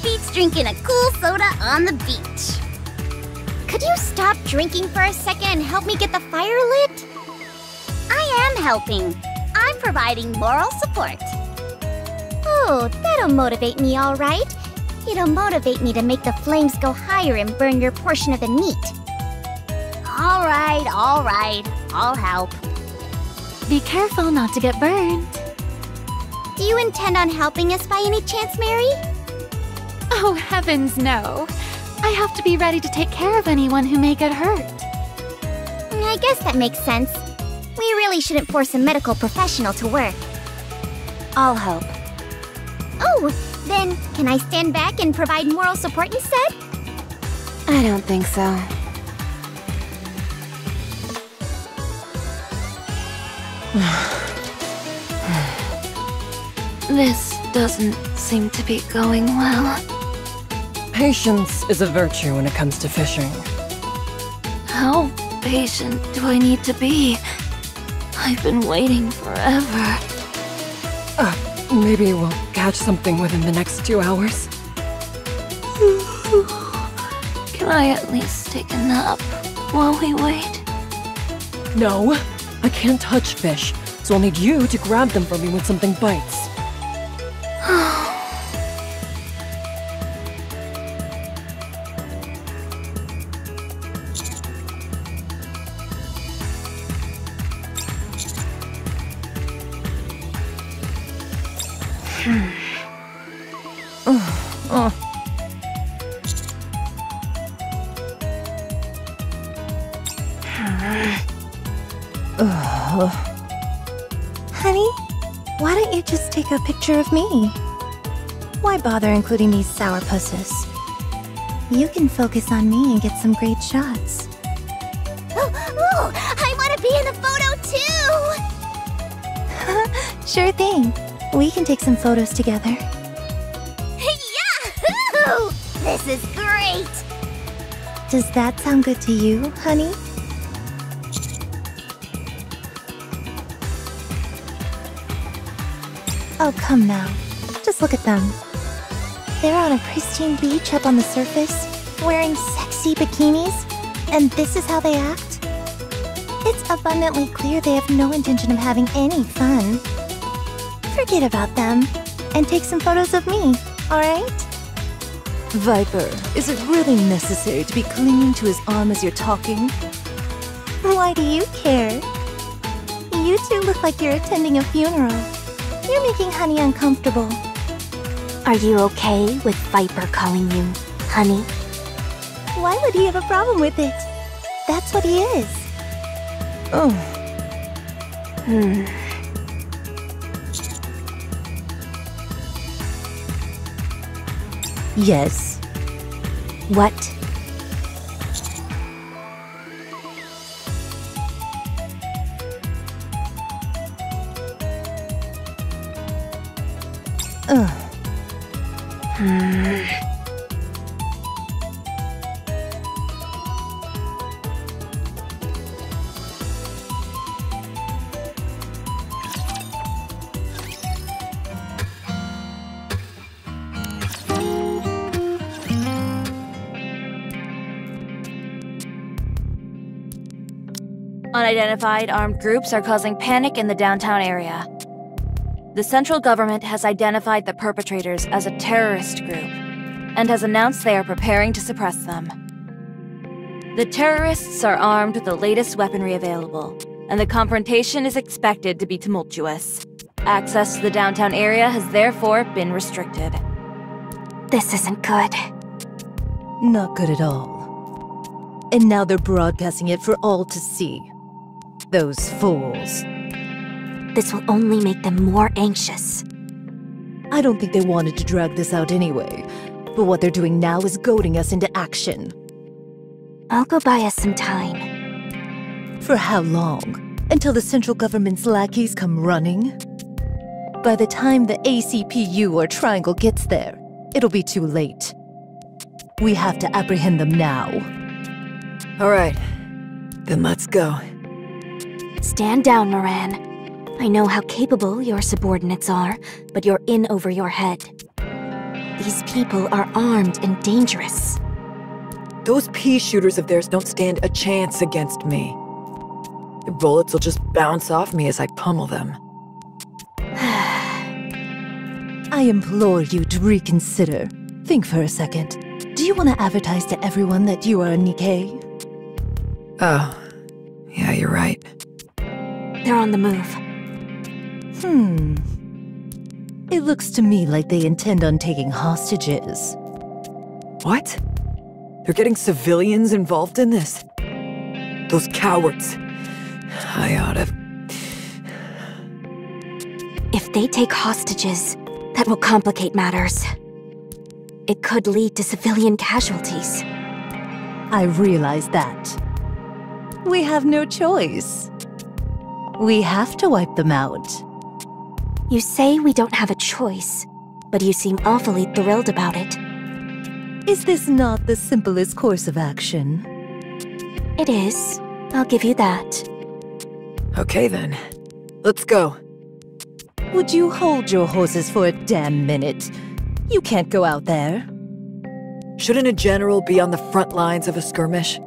beats drinking a cool soda on the beach. Could you stop drinking for a second and help me get the fire lit? I am helping. I'm providing moral support. Oh, that'll motivate me, all right. It'll motivate me to make the flames go higher and burn your portion of the meat. All right, I'll help. Be careful not to get burned. Do you intend on helping us by any chance, Mary? Oh, heavens no. I have to be ready to take care of anyone who may get hurt. I guess that makes sense. We really shouldn't force a medical professional to work. I'll help. Oh, then can I stand back and provide moral support instead? I don't think so. This doesn't seem to be going well. Patience is a virtue when it comes to fishing. How patient do I need to be? I've been waiting forever. Maybe we'll catch something within the next 2 hours. Can I at least take a nap while we wait? No, I can't touch fish, so I'll need you to grab them for me when something bites. Honey, why don't you just take a picture of me? Why bother including these sourpusses? You can focus on me and get some great shots. Oh, I want to be in the photo too! Sure thing. We can take some photos together. Yahoo! This is great! Does that sound good to you, honey? Oh, come now. Just look at them. They're on a pristine beach up on the surface, wearing sexy bikinis, and this is how they act? It's abundantly clear they have no intention of having any fun. Forget about them, and take some photos of me, alright? Viper, is it really necessary to be clinging to his arm as you're talking? Why do you care? You two look like you're attending a funeral. You're making Honey uncomfortable. Are you okay with Viper calling you Honey? Why would he have a problem with it? That's what he is. Oh. Yes. What? Unidentified armed groups are causing panic in the downtown area. The central government has identified the perpetrators as a terrorist group and has announced they are preparing to suppress them. The terrorists are armed with the latest weaponry available, and the confrontation is expected to be tumultuous. Access to the downtown area has therefore been restricted. This isn't good. Not good at all. And now they're broadcasting it for all to see. Those fools. This will only make them more anxious. I don't think they wanted to drag this out anyway, but what they're doing now is goading us into action. I'll go buy us some time. For how long? Until the central government's lackeys come running? By the time the ACPU or Triangle gets there, it'll be too late. We have to apprehend them now. Alright, then let's go. Stand down, Moran. I know how capable your subordinates are, but you're in over your head. These people are armed and dangerous. Those pea shooters of theirs don't stand a chance against me. The bullets will just bounce off me as I pummel them. I implore you to reconsider. Think for a second. Do you want to advertise to everyone that you are a NIKKE? Oh, yeah, you're right. They're on the move. It looks to me like they intend on taking hostages. What? They're getting civilians involved in this? Those cowards. I oughta... If they take hostages, that will complicate matters. It could lead to civilian casualties. I realize that. We have no choice. We have to wipe them out. You say we don't have a choice, but you seem awfully thrilled about it. Is this not the simplest course of action? It is. I'll give you that. Okay then. Let's go. Would you hold your horses for a damn minute? You can't go out there. Shouldn't a general be on the front lines of a skirmish?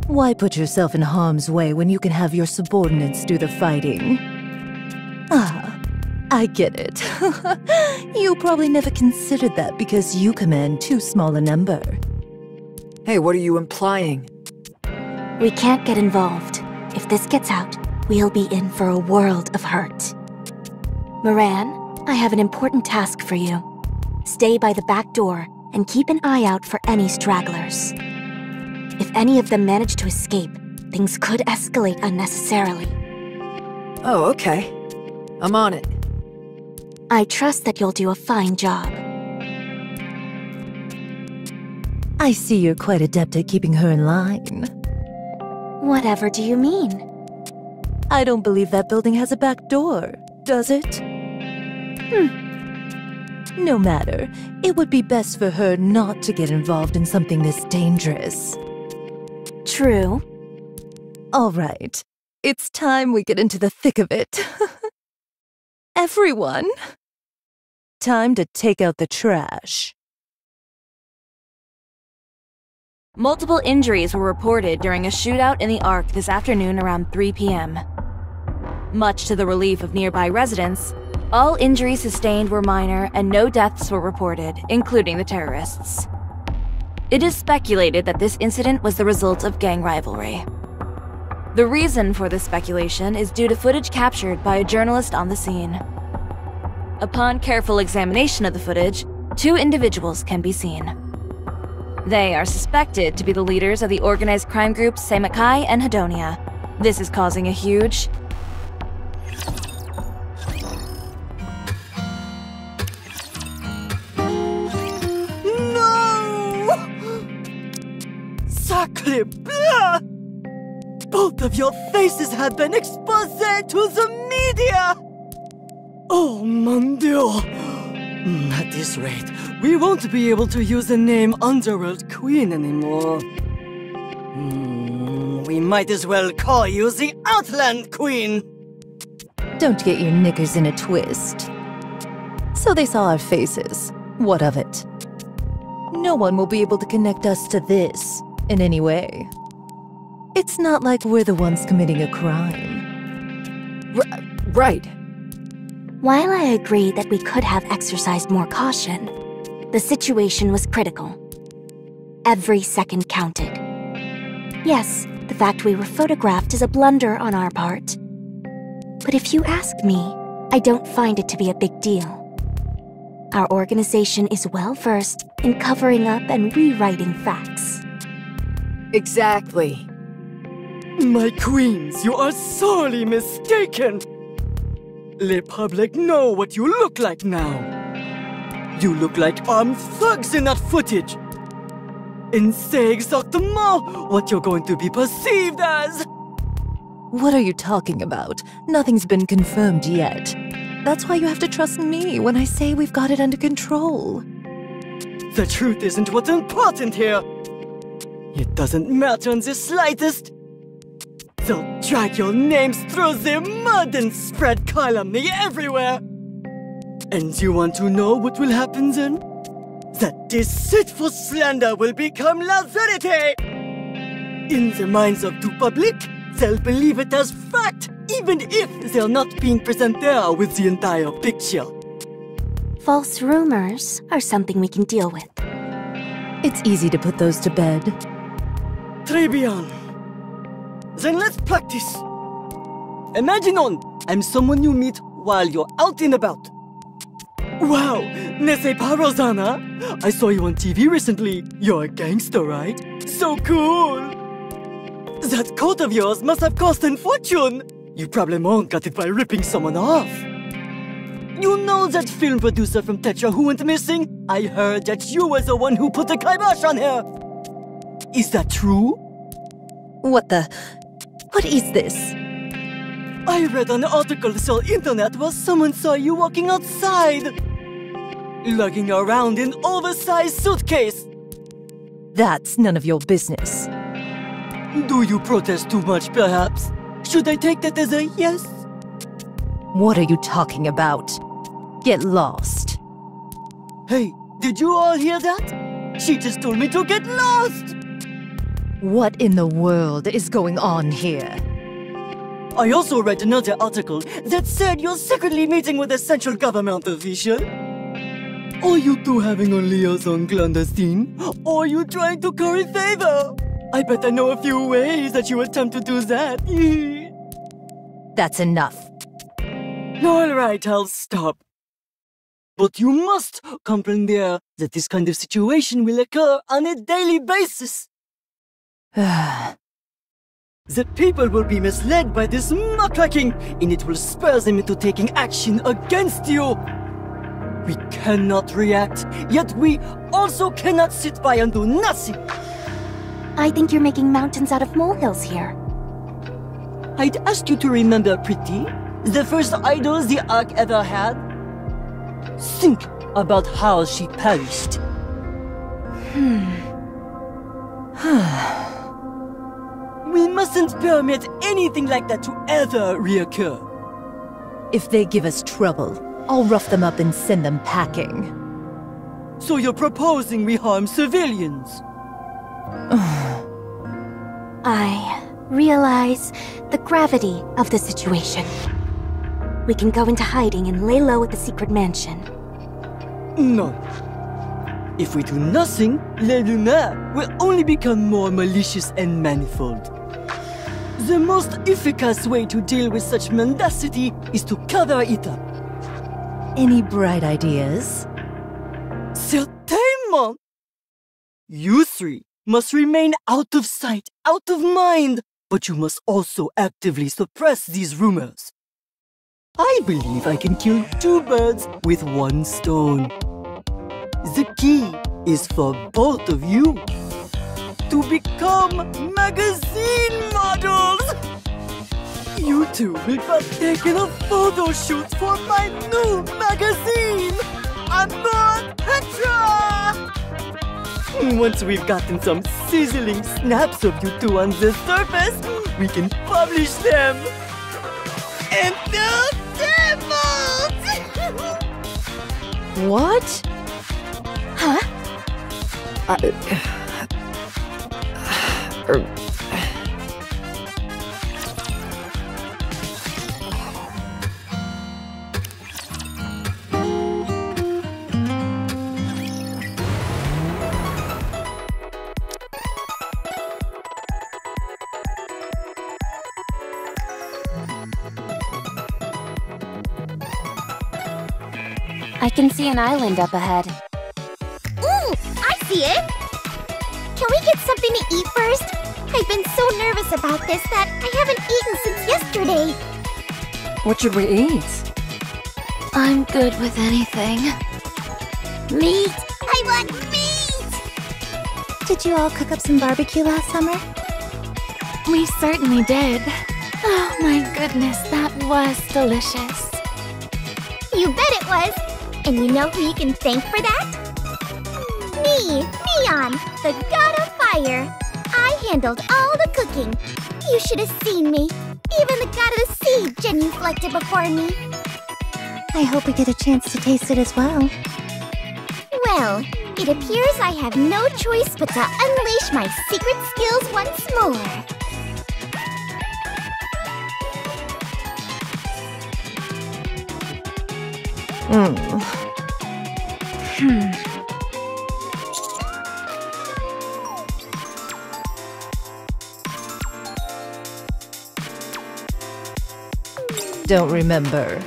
Why put yourself in harm's way when you can have your subordinates do the fighting? Ah, I get it. You probably never considered that because you command too small a number. Hey, what are you implying? We can't get involved. If this gets out, we'll be in for a world of hurt. Moran, I have an important task for you. Stay by the back door and keep an eye out for any stragglers. If any of them manage to escape, things could escalate unnecessarily. Oh, okay. I'm on it. I trust that you'll do a fine job. I see you're quite adept at keeping her in line. Whatever do you mean? I don't believe that building has a back door, does it? No matter. It would be best for her not to get involved in something this dangerous. True. All right. It's time we get into the thick of it. Everyone! Time to take out the trash. Multiple injuries were reported during a shootout in the Ark this afternoon around 3 p.m. Much to the relief of nearby residents, all injuries sustained were minor and no deaths were reported, including the terrorists. It is speculated that this incident was the result of gang rivalry. The reason for this speculation is due to footage captured by a journalist on the scene. Upon careful examination of the footage, 2 individuals can be seen. They are suspected to be the leaders of the organized crime groups Seaside and Hedonia. This is causing a huge... Sacre bleu! Both of your faces have been exposed to the media! Oh, mon Dieu! At this rate, we won't be able to use the name Underworld Queen anymore. We might as well call you the Outland Queen! Don't get your knickers in a twist. So they saw our faces. What of it? No one will be able to connect us to this in any way. It's not like we're the ones committing a crime. Right. While I agree that we could have exercised more caution, the situation was critical. Every second counted. Yes, the fact we were photographed is a blunder on our part. But if you ask me, I don't find it to be a big deal. Our organization is well versed in covering up and rewriting facts. Exactly. My queens, you are sorely mistaken! Le public know what you look like now. You look like armed thugs in that footage. And say exactement what you're going to be perceived as. What are you talking about? Nothing's been confirmed yet. That's why you have to trust me when I say we've got it under control. The truth isn't what's important here. It doesn't matter in the slightest. They'll drag your names through the mud and spread calumny everywhere. And you want to know what will happen then? that deceitful slander will become la verite. In the minds of the public, they'll believe it as fact, even if they're not being present there with the entire picture. False rumors are something we can deal with. It's easy to put those to bed. Très bien. Then let's practice. Imagine I'm someone you meet while you're out and about. Wow, n'est-ce pas, Rosanna? I saw you on TV recently. You're a gangster, right? So cool! That coat of yours must have cost a fortune. You probably got it by ripping someone off. You know that film producer from Tetra who went missing? I heard that you were the one who put the kibosh on her. Is that true? What is this? I read an article on the internet where someone saw you walking outside, lugging around an oversized suitcase. That's none of your business. Do you protest too much, perhaps? Should I take that as a yes? What are you talking about? Get lost. Hey, did you all hear that? She just told me to get lost! What in the world is going on here? I also read another article that said you're secretly meeting with a central government official. Are you two having a liaison clandestine? Or are you trying to curry favor? I bet I know a few ways that you attempt to do that. That's enough. Alright, I'll stop. But you must comprehend that this kind of situation will occur on a daily basis. The people will be misled by this muckraking, and it will spur them into taking action against you. We cannot react, yet we also cannot sit by and do nothing. I think you're making mountains out of molehills here. I'd ask you to remember, Pretty, the first idol the Ark ever had. Think about how she perished. We mustn't permit anything like that to ever reoccur. If they give us trouble, I'll rough them up and send them packing. So you're proposing we harm civilians? I realize the gravity of the situation. We can go into hiding and lay low at the secret mansion. No. If we do nothing, Les Lunaires will only become more malicious and manifold. The most efficacious way to deal with such mendacity is to cover it up. Any bright ideas? Certainement! You three must remain out of sight, out of mind, but you must also actively suppress these rumors. I believe I can kill two birds with one stone. The key is for both of you to become magazine models. You two will partake in a photo shoot for my new magazine, Amor Petra! Once we've gotten some sizzling snaps of you two on the surface, we can publish them. And the devils! What? Huh? I can see an island up ahead. Ooh, I see it! Can we get something to eat first? I've been so nervous about this that I haven't eaten since yesterday. What should we eat? I'm good with anything. Meat! I want meat! Did you all cook up some barbecue last summer? We certainly did. Oh my goodness, that was delicious. You bet it was! And you know who you can thank for that? Me, Neon, the god of fire. I handled all the cooking. You should have seen me. Even the god of the sea genuflected before me. I hope we get a chance to taste it as well. Well, It appears I have no choice but to unleash my secret skills once more. Don't remember.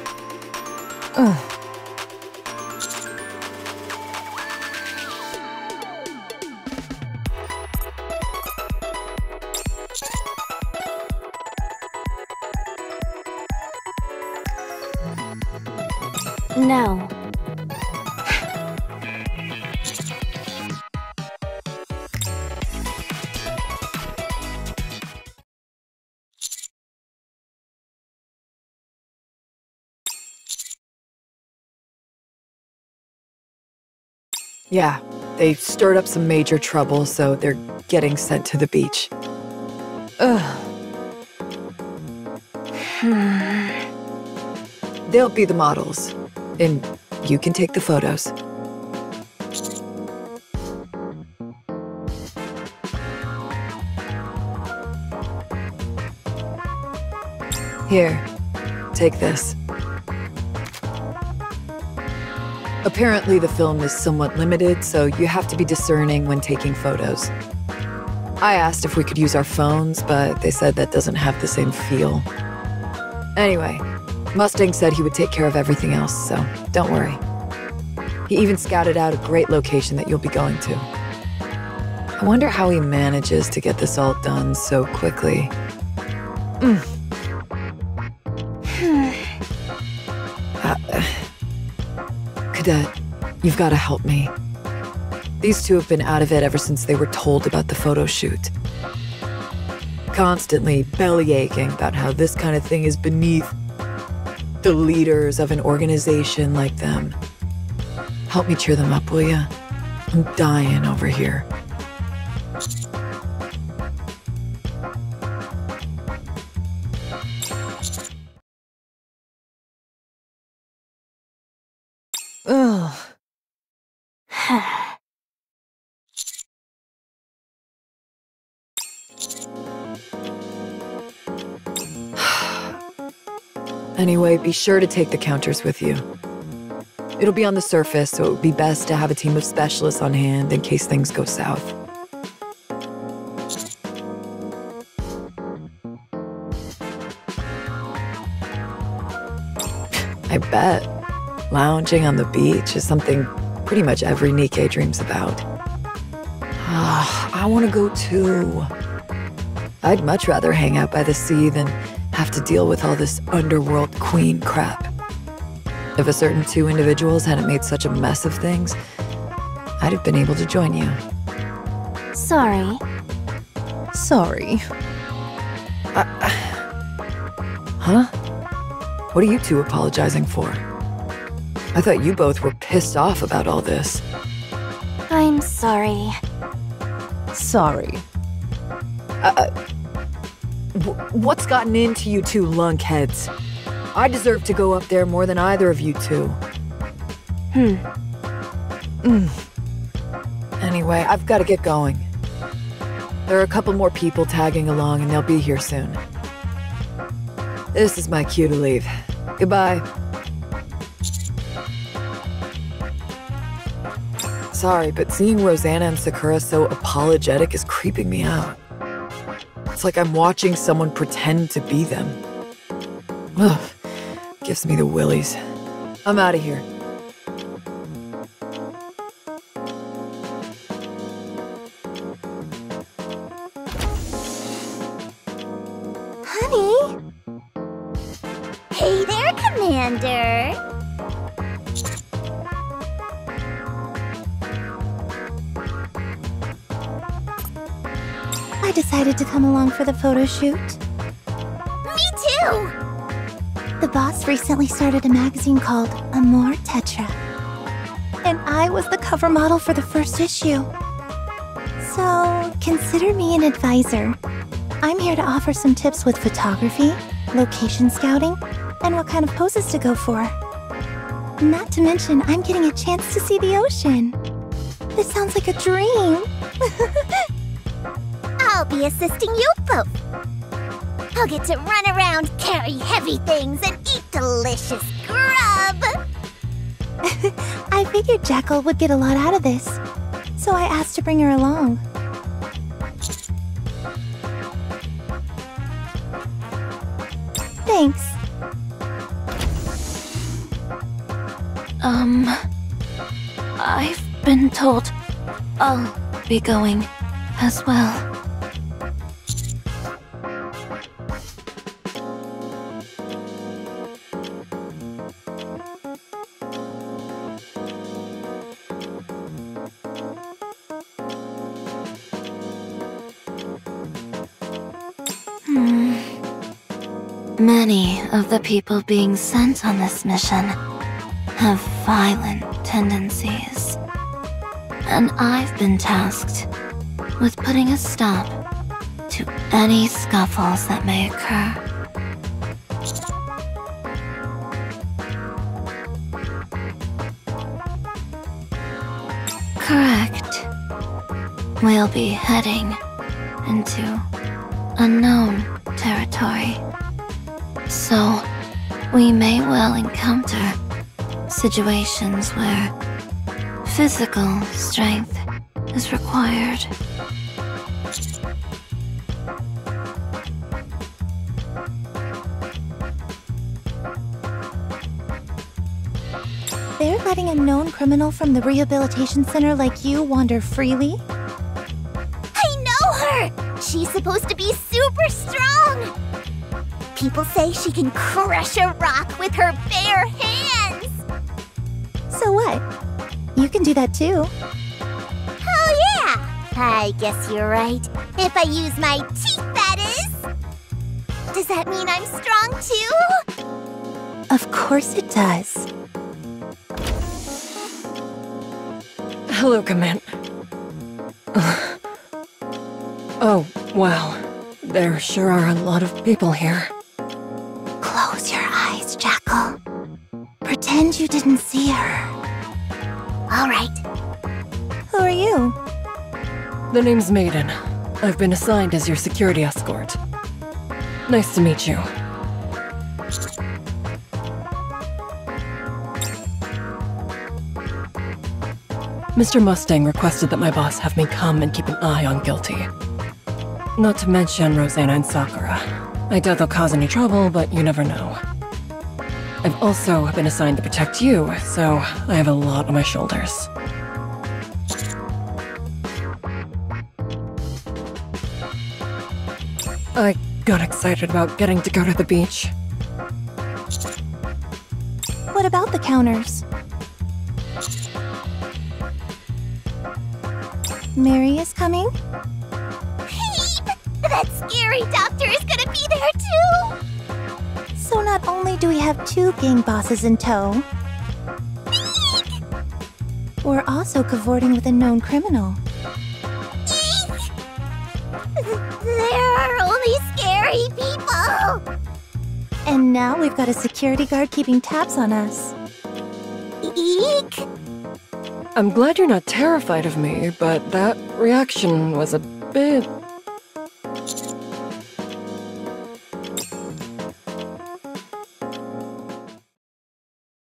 No. Yeah, they stirred up some major trouble, so they're getting sent to the beach. They'll be the models, and you can take the photos. Here, take this. Apparently the film is somewhat limited, so you have to be discerning when taking photos. I asked if we could use our phones, but they said that doesn't have the same feel. Anyway, Mustang said he would take care of everything else, so don't worry. He even scouted out a great location that you'll be going to. I wonder how he manages to get this all done so quickly. Cadet, you've got to help me. These two have been out of it ever since they were told about the photo shoot. Constantly bellyaching about how this kind of thing is beneath the leaders of an organization like them. Help me cheer them up, will ya? I'm dying over here. Ugh. Anyway, be sure to take the counters with you. It'll be on the surface, so it would be best to have a team of specialists on hand in case things go south. I bet. Lounging on the beach is something pretty much every NIKKE dreams about. I want to go too. I'd much rather hang out by the sea than have to deal with all this underworld queen crap. If a certain two individuals hadn't made such a mess of things, I'd have been able to join you. Sorry. Sorry. Huh? What are you two apologizing for? I thought you both were pissed off about all this. I'm sorry. Sorry. What's gotten into you two lunkheads? I deserve to go up there more than either of you two. Anyway, I've got to get going. There are a couple more people tagging along and they'll be here soon. This is my cue to leave. Goodbye. Sorry, but seeing Rosanna and Sakura so apologetic is creeping me out. It's like I'm watching someone pretend to be them. Ugh, gives me the willies. I'm out of here. Honey? Hey there, Commander! I decided to come along for the photo shoot. Me too! The boss recently started a magazine called Amor Tetra. And I was the cover model for the first issue. So, consider me an advisor. I'm here to offer some tips with photography, location scouting, and what kind of poses to go for. Not to mention, I'm getting a chance to see the ocean. This sounds like a dream. I'll be assisting you both. I'll get to run around, carry heavy things, and eat delicious grub. I figured Jackal would get a lot out of this, so I asked to bring her along. Thanks. I've been told I'll be going as well. Many of the people being sent on this mission have violent tendencies, and I've been tasked with putting a stop to any scuffles that may occur. Correct. We'll be heading into unknown territory. So, we may well encounter situations where physical strength is required. They're letting a known criminal from the rehabilitation center like you wander freely? I know her! She's supposed to be super strong! People say she can crush a rock with her bare hands! So what? You can do that too. Oh yeah! I guess you're right. If I use my teeth, that is! Does that mean I'm strong too? Of course it does. Hello, Command. Oh, wow. There sure are a lot of people here. Close your eyes, Jackal. Pretend you didn't see her. All right. Who are you? The name's Maiden. I've been assigned as your security escort. Nice to meet you. Mr. Mustang requested that my boss have me come and keep an eye on Guilty. Not to mention Rosanna and Sakura. I doubt they'll cause any trouble, but you never know. I've also been assigned to protect you, so I have a lot on my shoulders. I got excited about getting to go to the beach. What about the counters? Mary is coming? Peep! That scary doctor is gonna be there too! So not only do we have two gang bosses in tow, Eek! we're also cavorting with a known criminal. Eek! There are only scary people! And now we've got a security guard keeping tabs on us. Eek! I'm glad you're not terrified of me, but that reaction was a bit...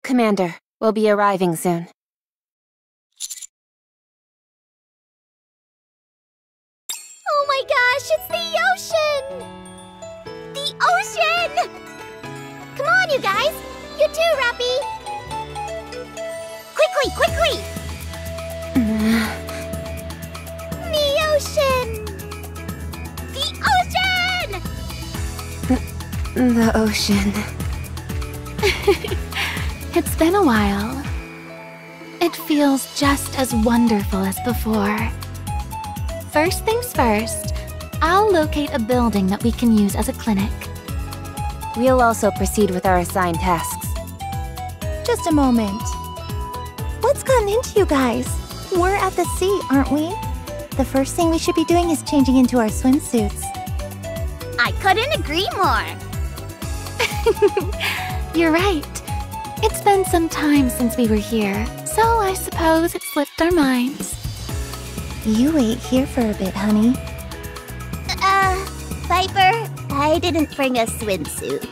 Commander, we'll be arriving soon. Oh my gosh, it's the ocean! The ocean! Come on, you guys! You too, Rappy! Quickly, quickly! The ocean! The ocean! The ocean. It's been a while. It feels just as wonderful as before. First things first, I'll locate a building that we can use as a clinic. We'll also proceed with our assigned tasks. Just a moment. What's gotten into you guys? We're at the sea, aren't we? The first thing we should be doing is changing into our swimsuits. I couldn't agree more! You're right. It's been some time since we were here, so I suppose it slipped our minds. You wait here for a bit, honey. Viper, I didn't bring a swimsuit.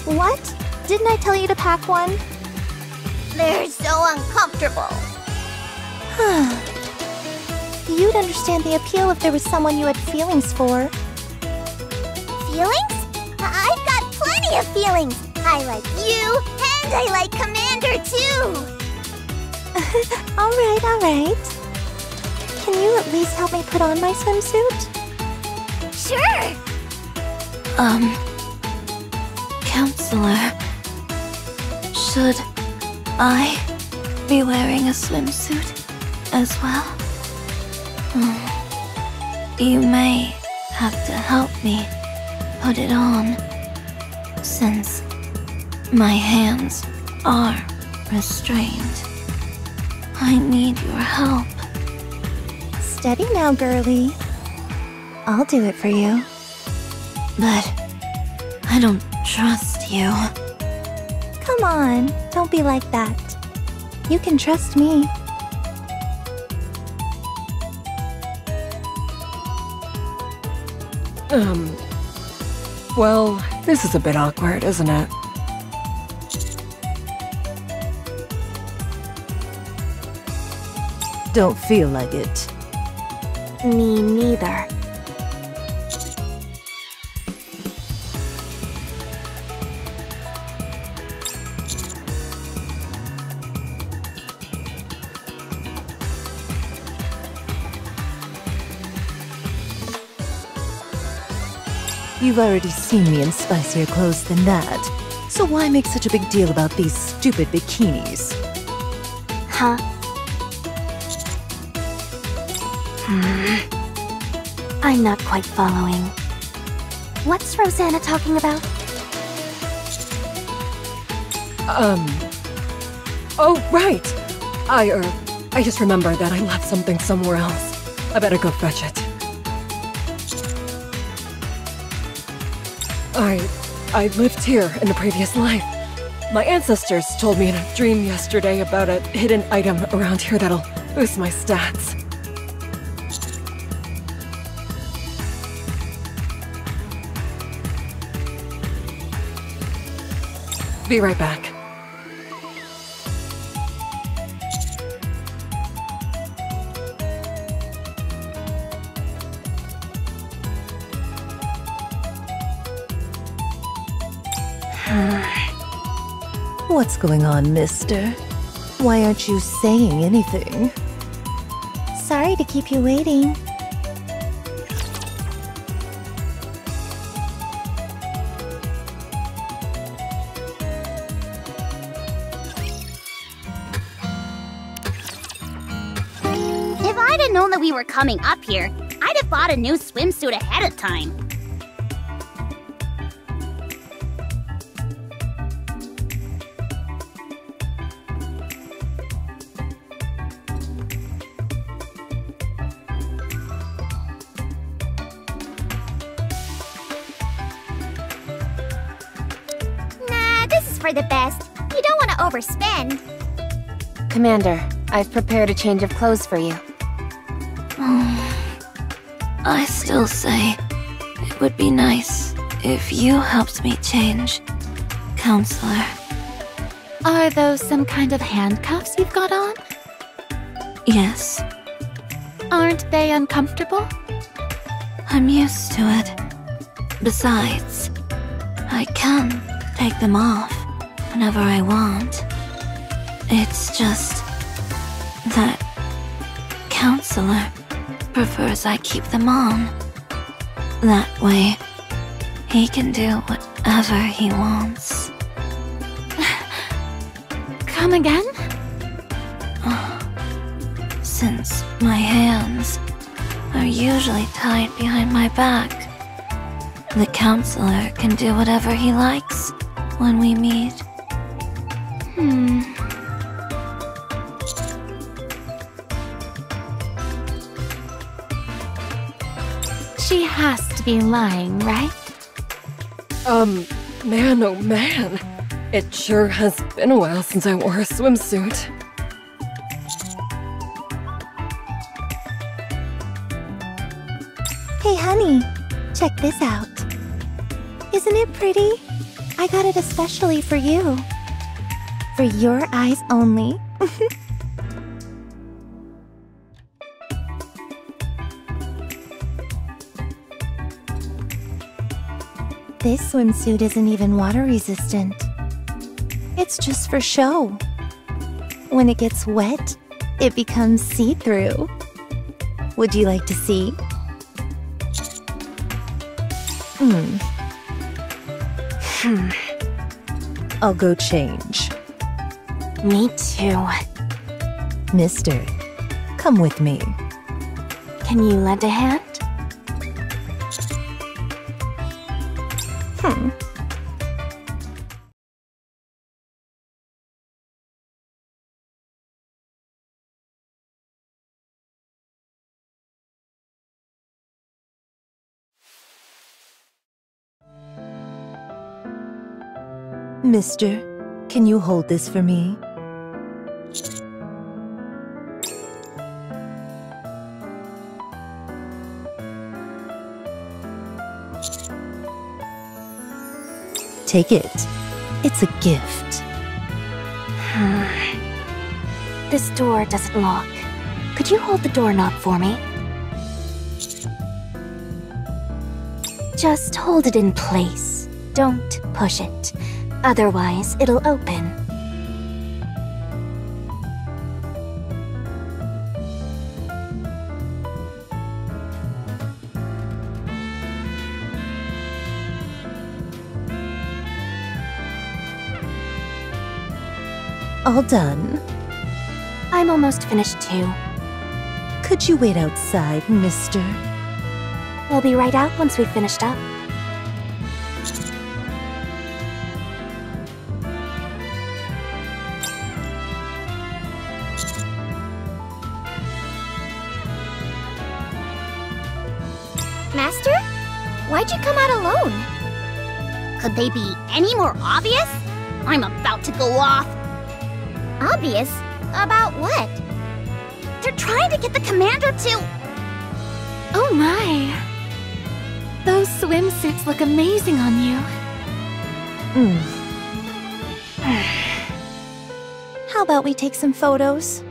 What? Didn't I tell you to pack one? They're so uncomfortable. You'd understand the appeal if there was someone you had feelings for. Feelings? I've got plenty of feelings. I like you, and I like Commander too. Alright. Can you at least help me put on my swimsuit? Sure. Counselor, should I be wearing a swimsuit as well? You may have to help me put it on, since my hands are restrained. I need your help. Steady now, girlie. I'll do it for you. But I don't trust you. Come on, don't be like that. You can trust me. Well, this is a bit awkward, isn't it? Don't feel like it. Me neither. You've already seen me in spicier clothes than that, so why make such a big deal about these stupid bikinis? Huh? I'm not quite following. What's Rosanna talking about? Oh, right! I just remembered that I left something somewhere else. I better go fetch it. I lived here in a previous life. My ancestors told me in a dream yesterday about a hidden item around here that'll boost my stats. Be right back. What's going on, mister? Why aren't you saying anything? Sorry to keep you waiting. If I'd have known that we were coming up here, I'd have bought a new swimsuit ahead of time. Nah, this is for the best. You don't want to overspend. Commander, I've prepared a change of clothes for you. I still say it would be nice if you helped me change, Counselor. Are those some kind of handcuffs you've got on? Yes, Aren't they uncomfortable? I'm used to it. Besides, I can take them off whenever I want. It's just that Counselor prefers I keep them on. That way, he can do whatever he wants. Come again? Since my hands are usually tied behind my back, the Counselor can do whatever he likes when we meet. She has to be lying, right? Man, oh man. It sure has been a while since I wore a swimsuit. Hey, honey, check this out. Isn't it pretty? I got it especially for you. For your eyes only. This swimsuit isn't even water resistant. It's just for show. When it gets wet, it becomes see-through. Would you like to see? I'll go change. Me too. Mister, come with me. Can you lend a hand? Mister, can you hold this for me? Take it. It's a gift. This door doesn't lock. Could you hold the doorknob for me? Just hold it in place. Don't push it. Otherwise, it'll open. All done. I'm almost finished too. Could you wait outside, mister? We'll be right out once we've finished up. Master? Why'd you come out alone? Could they be any more obvious? I'm about to go off. Obvious? About what? They're trying to get the commander to... Oh my! Those swimsuits look amazing on you. How about we take some photos?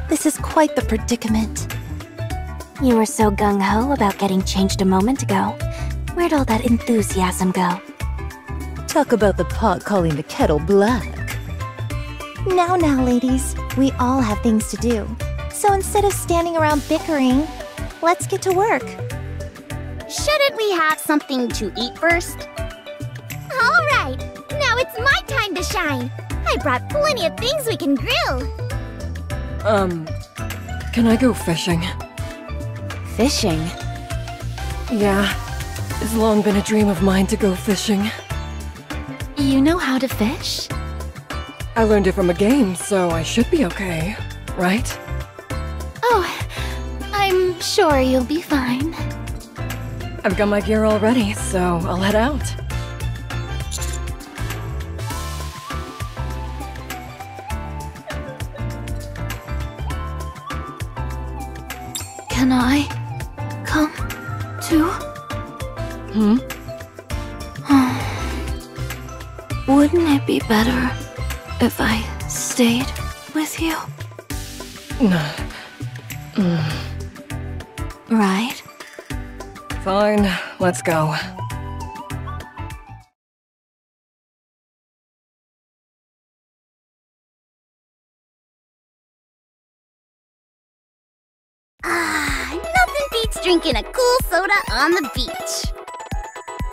This is quite the predicament. You were so gung-ho about getting changed a moment ago. Where'd all that enthusiasm go? Talk about the pot calling the kettle black. Now, ladies, we all have things to do. So instead of standing around bickering, let's get to work. Shouldn't we have something to eat first? All right, now it's my time to shine. I brought plenty of things we can grill. Can I go fishing? Fishing? Yeah, it's long been a dream of mine to go fishing. You know how to fish? I learned it from a game, so I should be okay, right? Oh, I'm sure you'll be fine. I've got my gear all ready, so I'll head out. Can I come too? Wouldn't it be better if I stayed with you? Right? Fine, let's go. Nothing beats drinking a cool soda on the beach.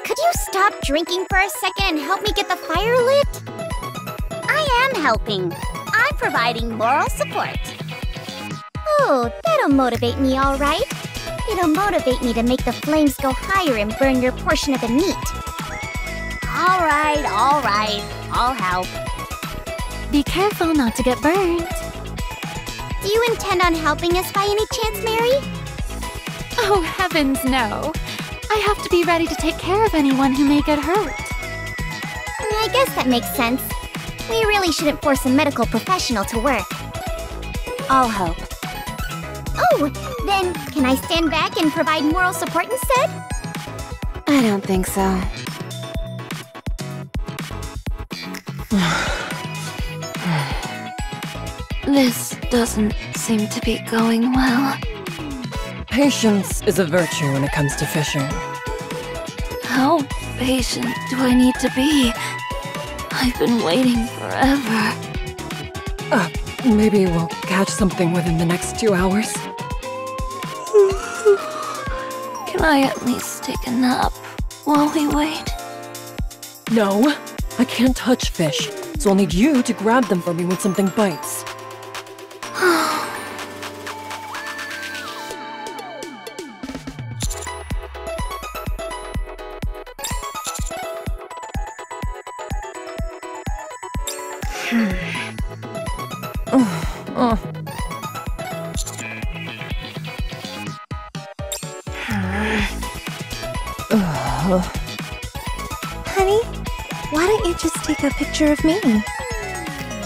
Could you stop drinking for a second and help me get the fire lit? I am helping. I'm providing moral support. Oh, that'll motivate me, all right. It'll motivate me to make the flames go higher and burn your portion of the meat. All right. I'll help. Be careful not to get burned. Do you intend on helping us by any chance, Mary? Oh, heavens no. I have to be ready to take care of anyone who may get hurt. I guess that makes sense. We really shouldn't force a medical professional to work. I'll help. Oh, then can I stand back and provide moral support instead? I don't think so. This doesn't seem to be going well. Patience is a virtue when it comes to fishing. How patient do I need to be? I've been waiting forever. Maybe we'll catch something within the next 2 hours. Can I at least take a nap while we wait? No, I can't touch fish, so I'll need you to grab them for me when something bites. Honey, why don't you just take a picture of me?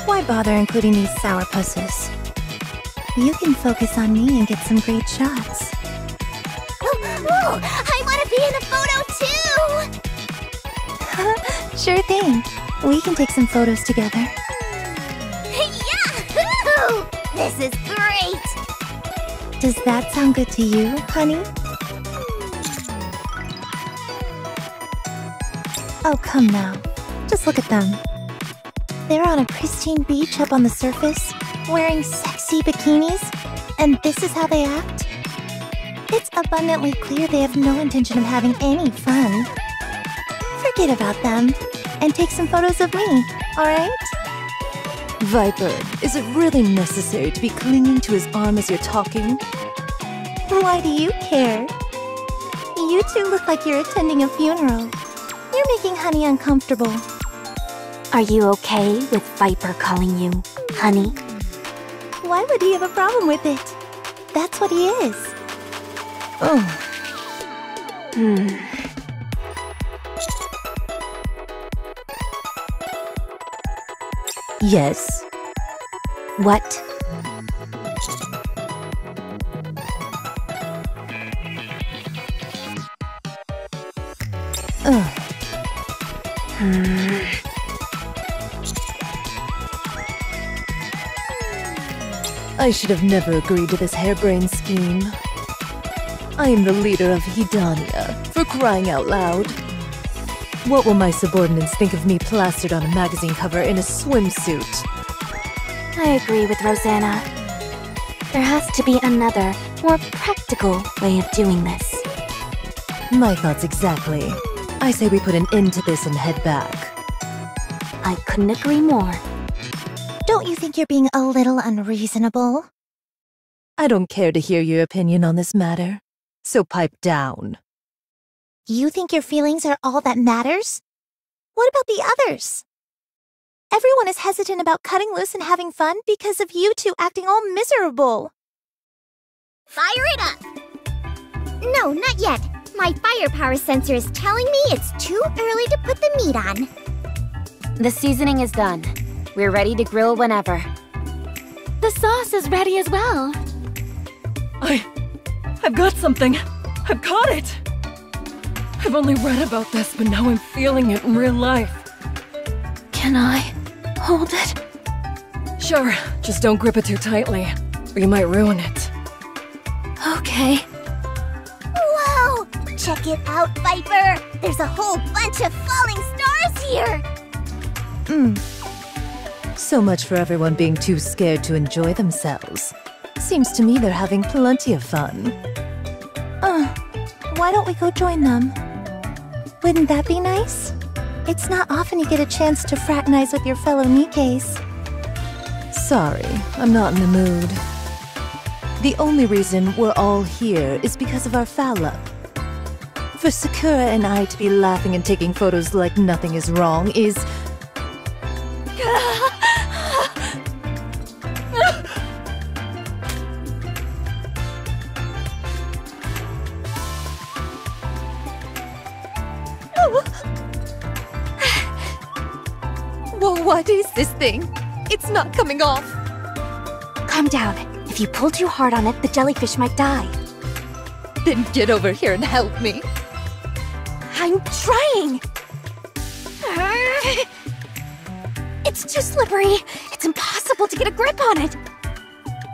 Why bother including these sourpusses? You can focus on me and get some great shots. Oh, I want to be in a photo too! Sure thing. We can take some photos together. Yahoo! This is great! Does that sound good to you, honey? Oh, come now. Just look at them. They're on a pristine beach up on the surface, wearing sexy bikinis, and this is how they act? It's abundantly clear they have no intention of having any fun. Forget about them, and take some photos of me, alright? Viper, is it really necessary to be clinging to his arm as you're talking? Why do you care? You two look like you're attending a funeral. You're making Honey uncomfortable. Are you okay with Viper calling you honey? Why would he have a problem with it? That's what he is. Oh. Yes. What? I should have never agreed to this harebrained scheme. I am the leader of Hidania, for crying out loud. What will my subordinates think of me plastered on a magazine cover in a swimsuit? I agree with Rosanna. There has to be another, more practical way of doing this. My thoughts exactly. I say we put an end to this and head back. I couldn't agree more. Don't you think you're being a little unreasonable? I don't care to hear your opinion on this matter, so pipe down. You think your feelings are all that matters? What about the others? Everyone is hesitant about cutting loose and having fun because of you two acting all miserable. Fire it up! No, not yet. My firepower sensor is telling me it's too early to put the meat on. The seasoning is done. We're ready to grill whenever. The sauce is ready as well. I've got something. I've caught it. I've only read about this, but now I'm feeling it in real life. Can I hold it? Sure, just don't grip it too tightly, or you might ruin it. Okay. Whoa! Check it out, Viper! There's a whole bunch of falling stars here! So much for everyone being too scared to enjoy themselves. Seems to me they're having plenty of fun. Why don't we go join them? Wouldn't that be nice? It's not often you get a chance to fraternize with your fellow NIKKEs. Sorry, I'm not in the mood. The only reason we're all here is because of our foul luck. For Sakura and I to be laughing and taking photos like nothing is wrong is... Whoa, what is this thing? It's not coming off. Calm down. If you pull too hard on it, the jellyfish might die. Then get over here and help me. I'm trying! It's too slippery. It's impossible to get a grip on it.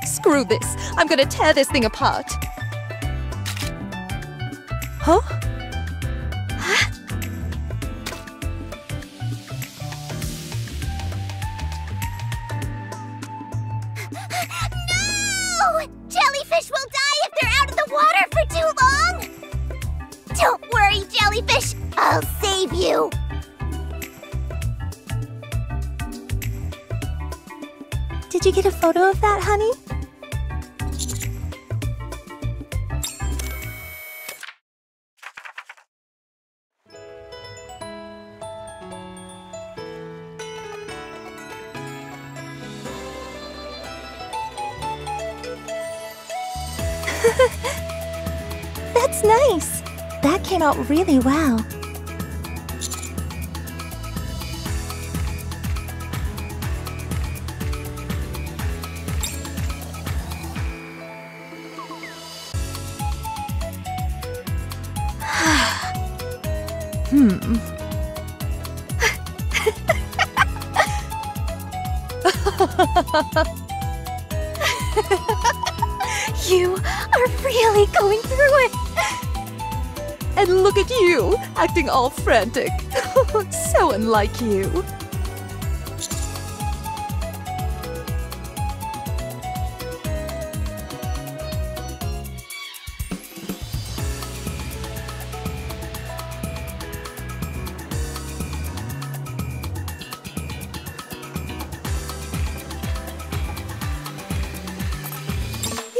Screw this. I'm gonna tear this thing apart. Huh? No! Jellyfish will die if they're out of the water for too long! Don't worry, jellyfish! I'll save you! Did you get a photo of that, honey? That's nice! That came out really well. You are really going through it! And look at you, acting all frantic. So unlike you.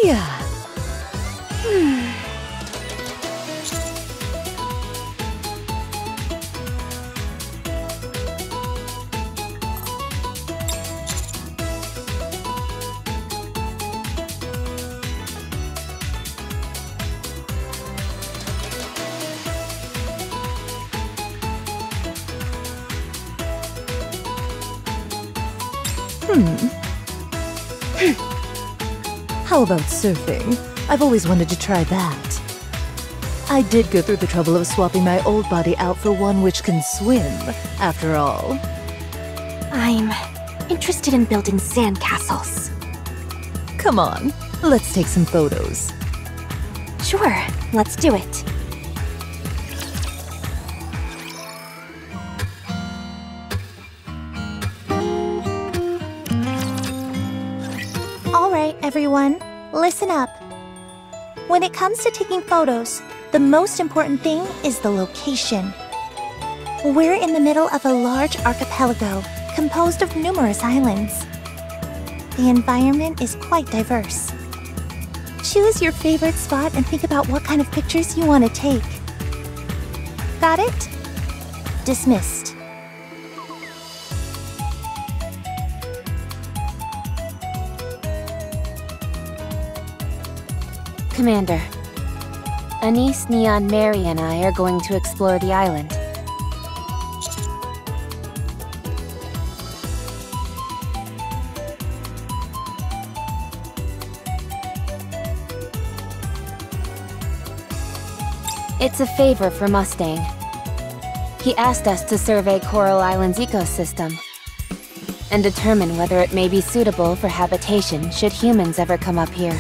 Yeah. How about surfing? I've always wanted to try that. I did go through the trouble of swapping my old body out for one which can swim, after all. I'm interested in building sandcastles. Come on, let's take some photos. Sure, let's do it. Alright, everyone, listen up. When it comes to taking photos, the most important thing is the location. We're in the middle of a large archipelago composed of numerous islands. The environment is quite diverse. Choose your favorite spot and think about what kind of pictures you want to take. Got it? Dismissed. Commander, Anise, Neon, Mary, and I are going to explore the island. It's a favor for Mustang. He asked us to survey Coral Island's ecosystem and determine whether it may be suitable for habitation should humans ever come up here.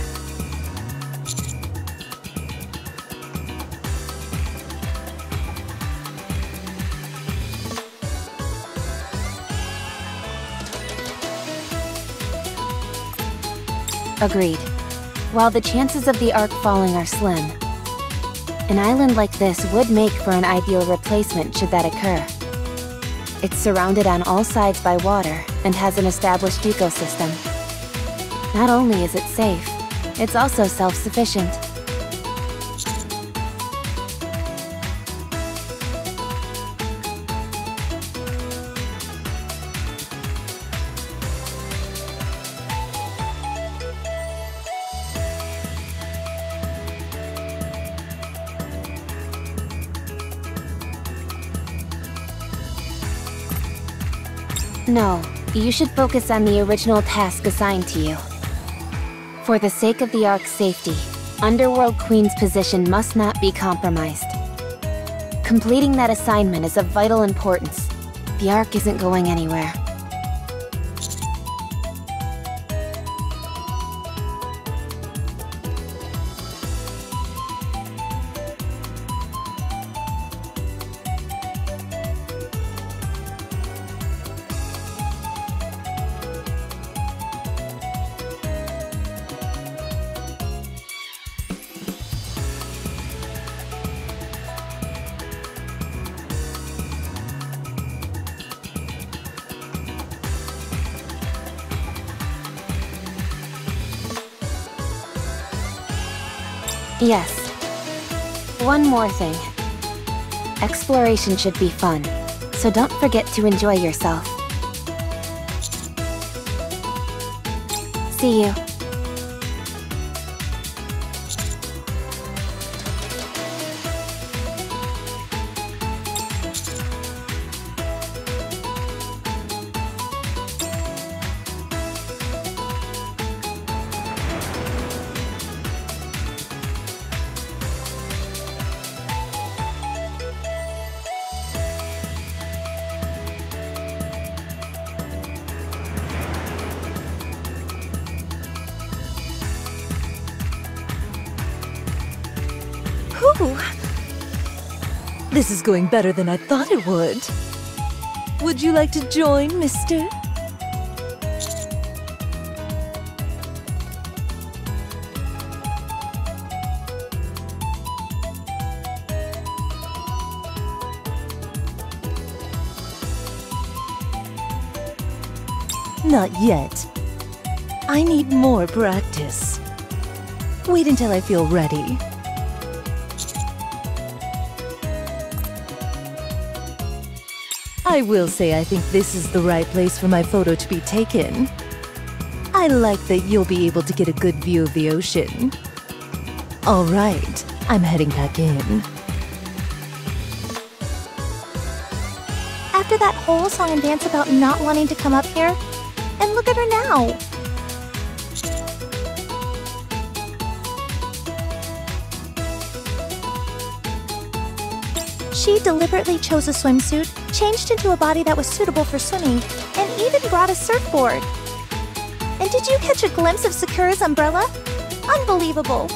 Agreed. While the chances of the Ark falling are slim, an island like this would make for an ideal replacement should that occur. It's surrounded on all sides by water and has an established ecosystem. Not only is it safe, it's also self-sufficient. No, you should focus on the original task assigned to you. For the sake of the Ark's safety, Underworld Queen's position must not be compromised. Completing that assignment is of vital importance. The Ark isn't going anywhere. Yes. One more thing. Exploration should be fun, so don't forget to enjoy yourself. See you. This is going better than I thought it would. Would you like to join, mister? Not yet. I need more practice. Wait until I feel ready. I will say I think this is the right place for my photo to be taken. I like that you'll be able to get a good view of the ocean. All right, I'm heading back in. After that whole song and dance about not wanting to come up here, and look at her now. She deliberately chose a swimsuit, changed into a body that was suitable for swimming, and even brought a surfboard. And did you catch a glimpse of Sakura's umbrella? Unbelievable!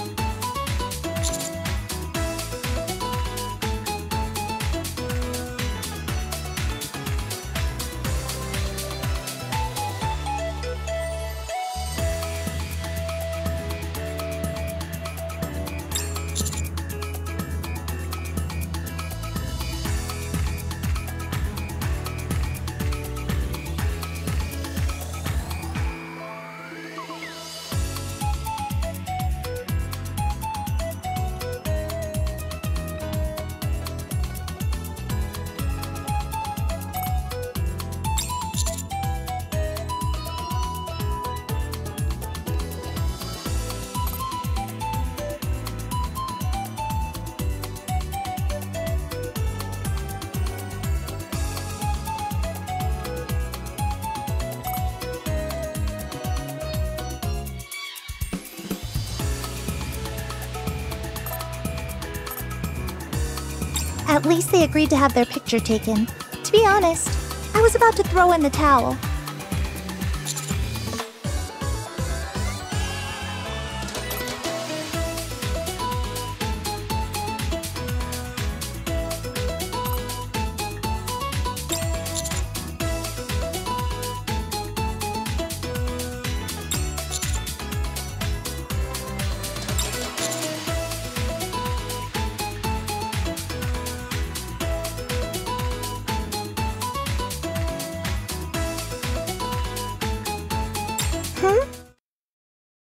At least they agreed to have their picture taken. To be honest, I was about to throw in the towel.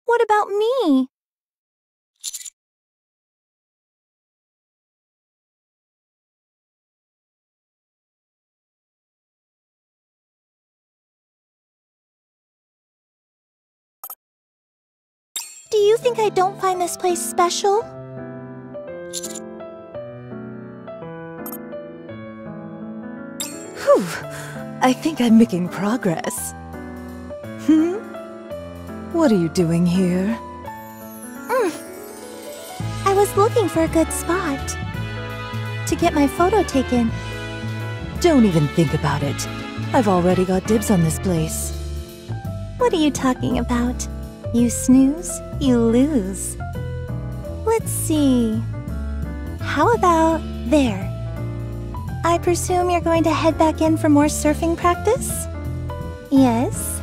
What about me? Do you think I don't find this place special? Whew. I think I'm making progress. What are you doing here? I was looking for a good spot to get my photo taken. Don't even think about it. I've already got dibs on this place. What are you talking about? You snooze, you lose. Let's see. How about there? I presume you're going to head back in for more surfing practice? Yes?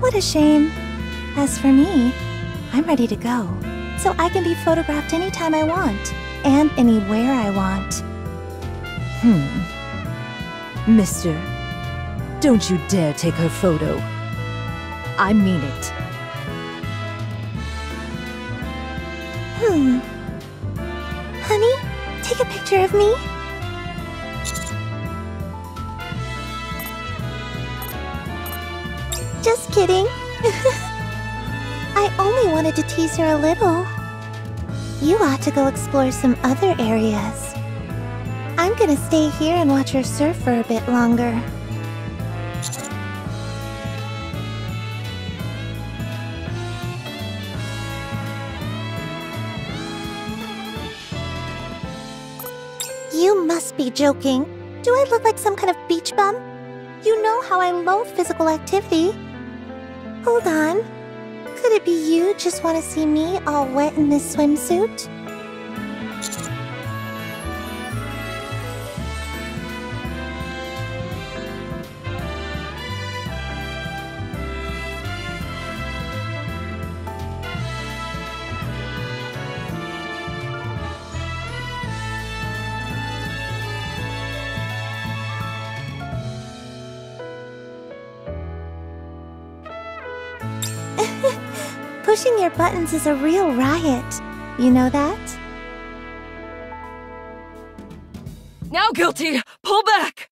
What a shame. As for me, I'm ready to go, so I can be photographed anytime I want, and anywhere I want. Mister, don't you dare take her photo. I mean it. Honey, take a picture of me. Just kidding. I only wanted to tease her a little. You ought to go explore some other areas. I'm gonna stay here and watch her surf for a bit longer. You must be joking. Do I look like some kind of beach bum? You know how I loathe physical activity. Hold on. Could it be you just want to see me all wet in this swimsuit? Pushing your buttons is a real riot. You know that? Now, Guilty! Pull back!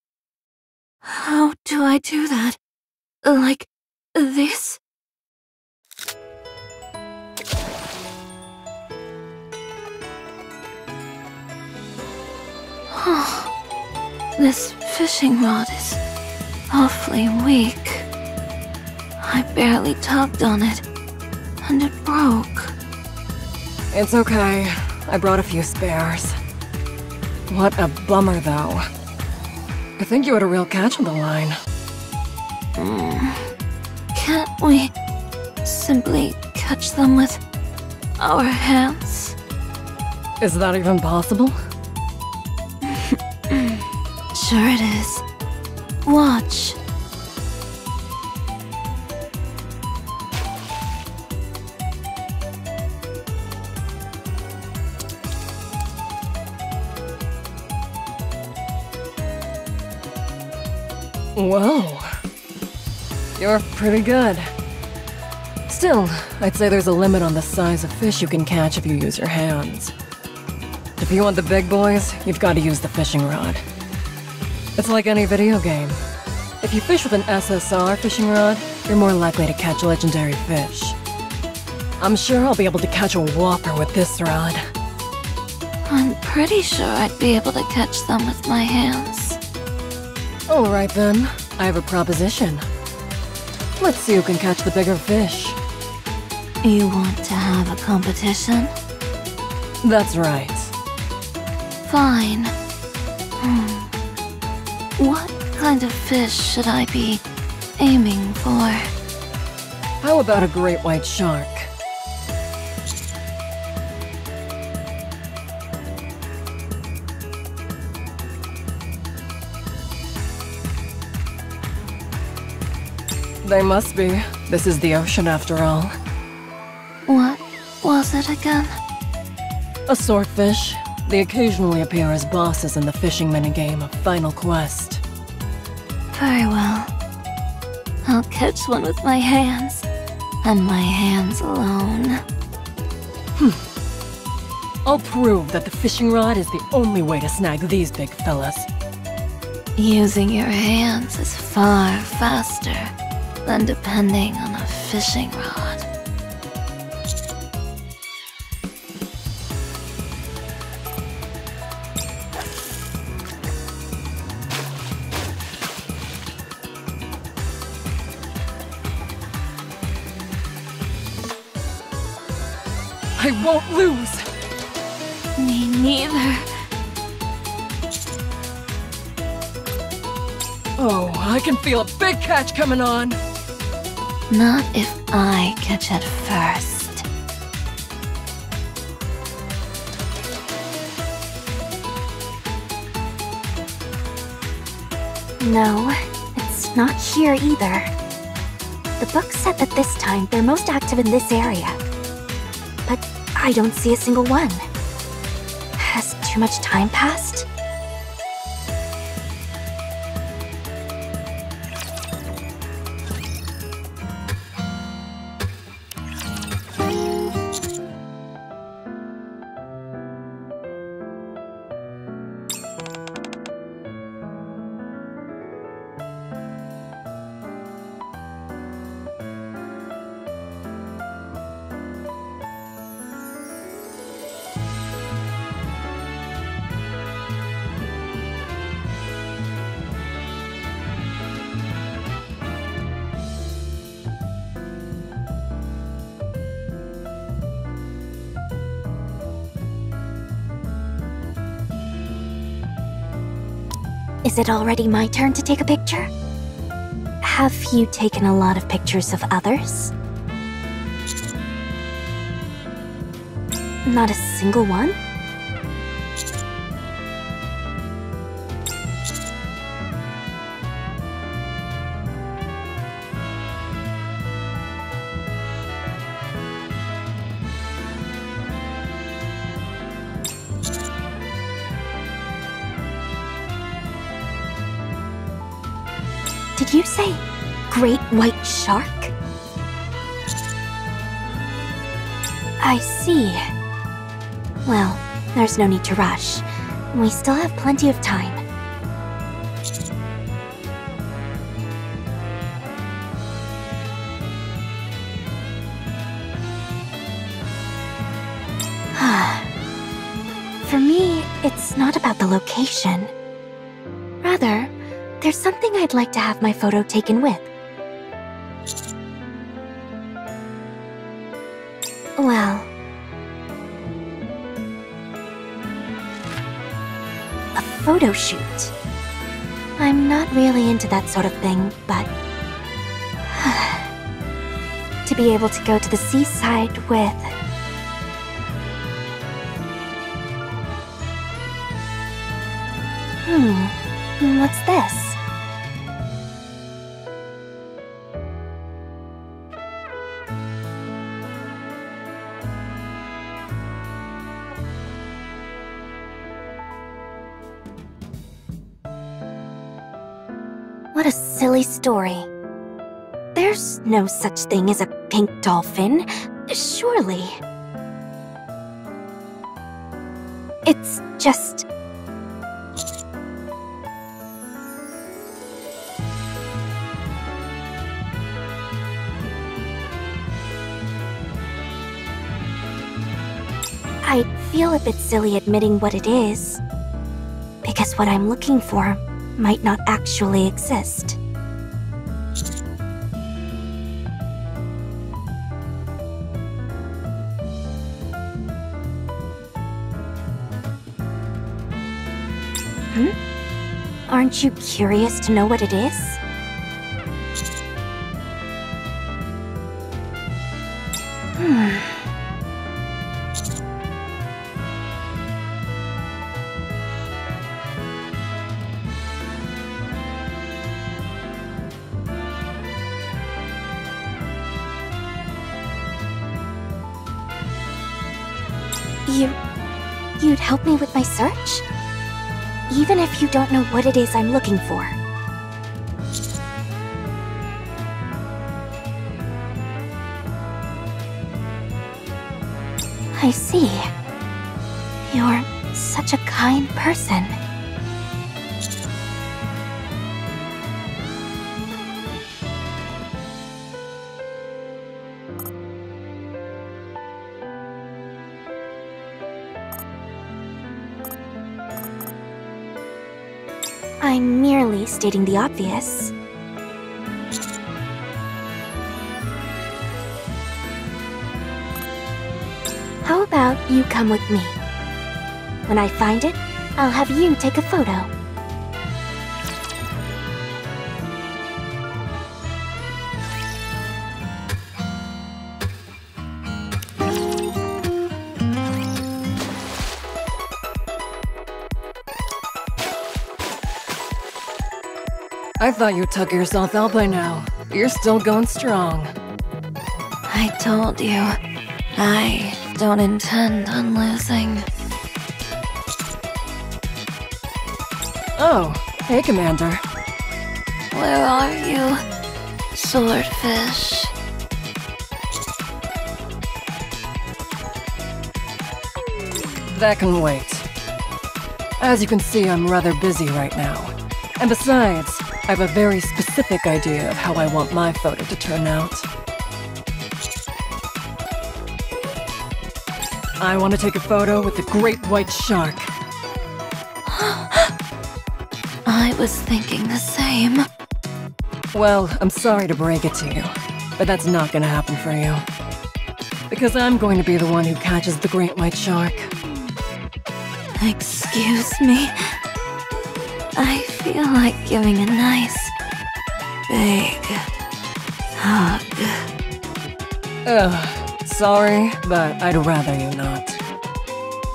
How do I do that? Like this? This fishing rod is awfully weak. I barely tugged on it, and it broke. It's okay. I brought a few spares. What a bummer, though. I think you had a real catch on the line. Can't we simply catch them with our hands? Is that even possible? Sure it is. Watch. Whoa. You're pretty good. Still, I'd say there's a limit on the size of fish you can catch if you use your hands. If you want the big boys, you've got to use the fishing rod. It's like any video game. If you fish with an SSR fishing rod, you're more likely to catch legendary fish. I'm sure I'll be able to catch a whopper with this rod. I'm pretty sure I'd be able to catch them with my hands. Alright then, I have a proposition. Let's see who can catch the bigger fish. You want to have a competition? That's right. Fine. What kind of fish should I be aiming for? How about a great white shark? They must be. This is the ocean after all. What was it again? A swordfish. They occasionally appear as bosses in the fishing minigame of Final Quest. Very well. I'll catch one with my hands. And my hands alone. I'll prove that the fishing rod is the only way to snag these big fellas. Using your hands is far faster than depending on a fishing rod. I won't lose! Me neither. Oh, I can feel a big catch coming on! Not if I catch it first. No, it's not here either. The book said that this time they're most active in this area. But I don't see a single one. Has too much time passed? Is it already my turn to take a picture? Have you taken a lot of pictures of others? Not a single one? Did you say great white shark? I see. Well, there's no need to rush. We still have plenty of time. For me, it's not about the location. Rather, there's something I'd like to have my photo taken with. Well... a photo shoot. I'm not really into that sort of thing, but... to be able to go to the seaside with... what's this? What a silly story. There's no such thing as a pink dolphin, surely. It's just... I feel a bit silly admitting what it is, because what I'm looking for might not actually exist. Aren't you curious to know what it is? You'd help me with my search? Even if you don't know what it is I'm looking for. I see. You're such a kind person. I'm merely stating the obvious. How about you come with me? When I find it, I'll have you take a photo. I thought you'd tuck yourself out by now. You're still going strong. I told you, I don't intend on losing. Oh, hey, Commander. Where are you, swordfish? That can wait. As you can see, I'm rather busy right now. And besides, I have a very specific idea of how I want my photo to turn out. I want to take a photo with the great white shark. I was thinking the same. Well, I'm sorry to break it to you, but that's not gonna happen for you. Because I'm going to be the one who catches the great white shark. Excuse me? I feel like giving a nice, big hug. Ugh, sorry, but I'd rather you not.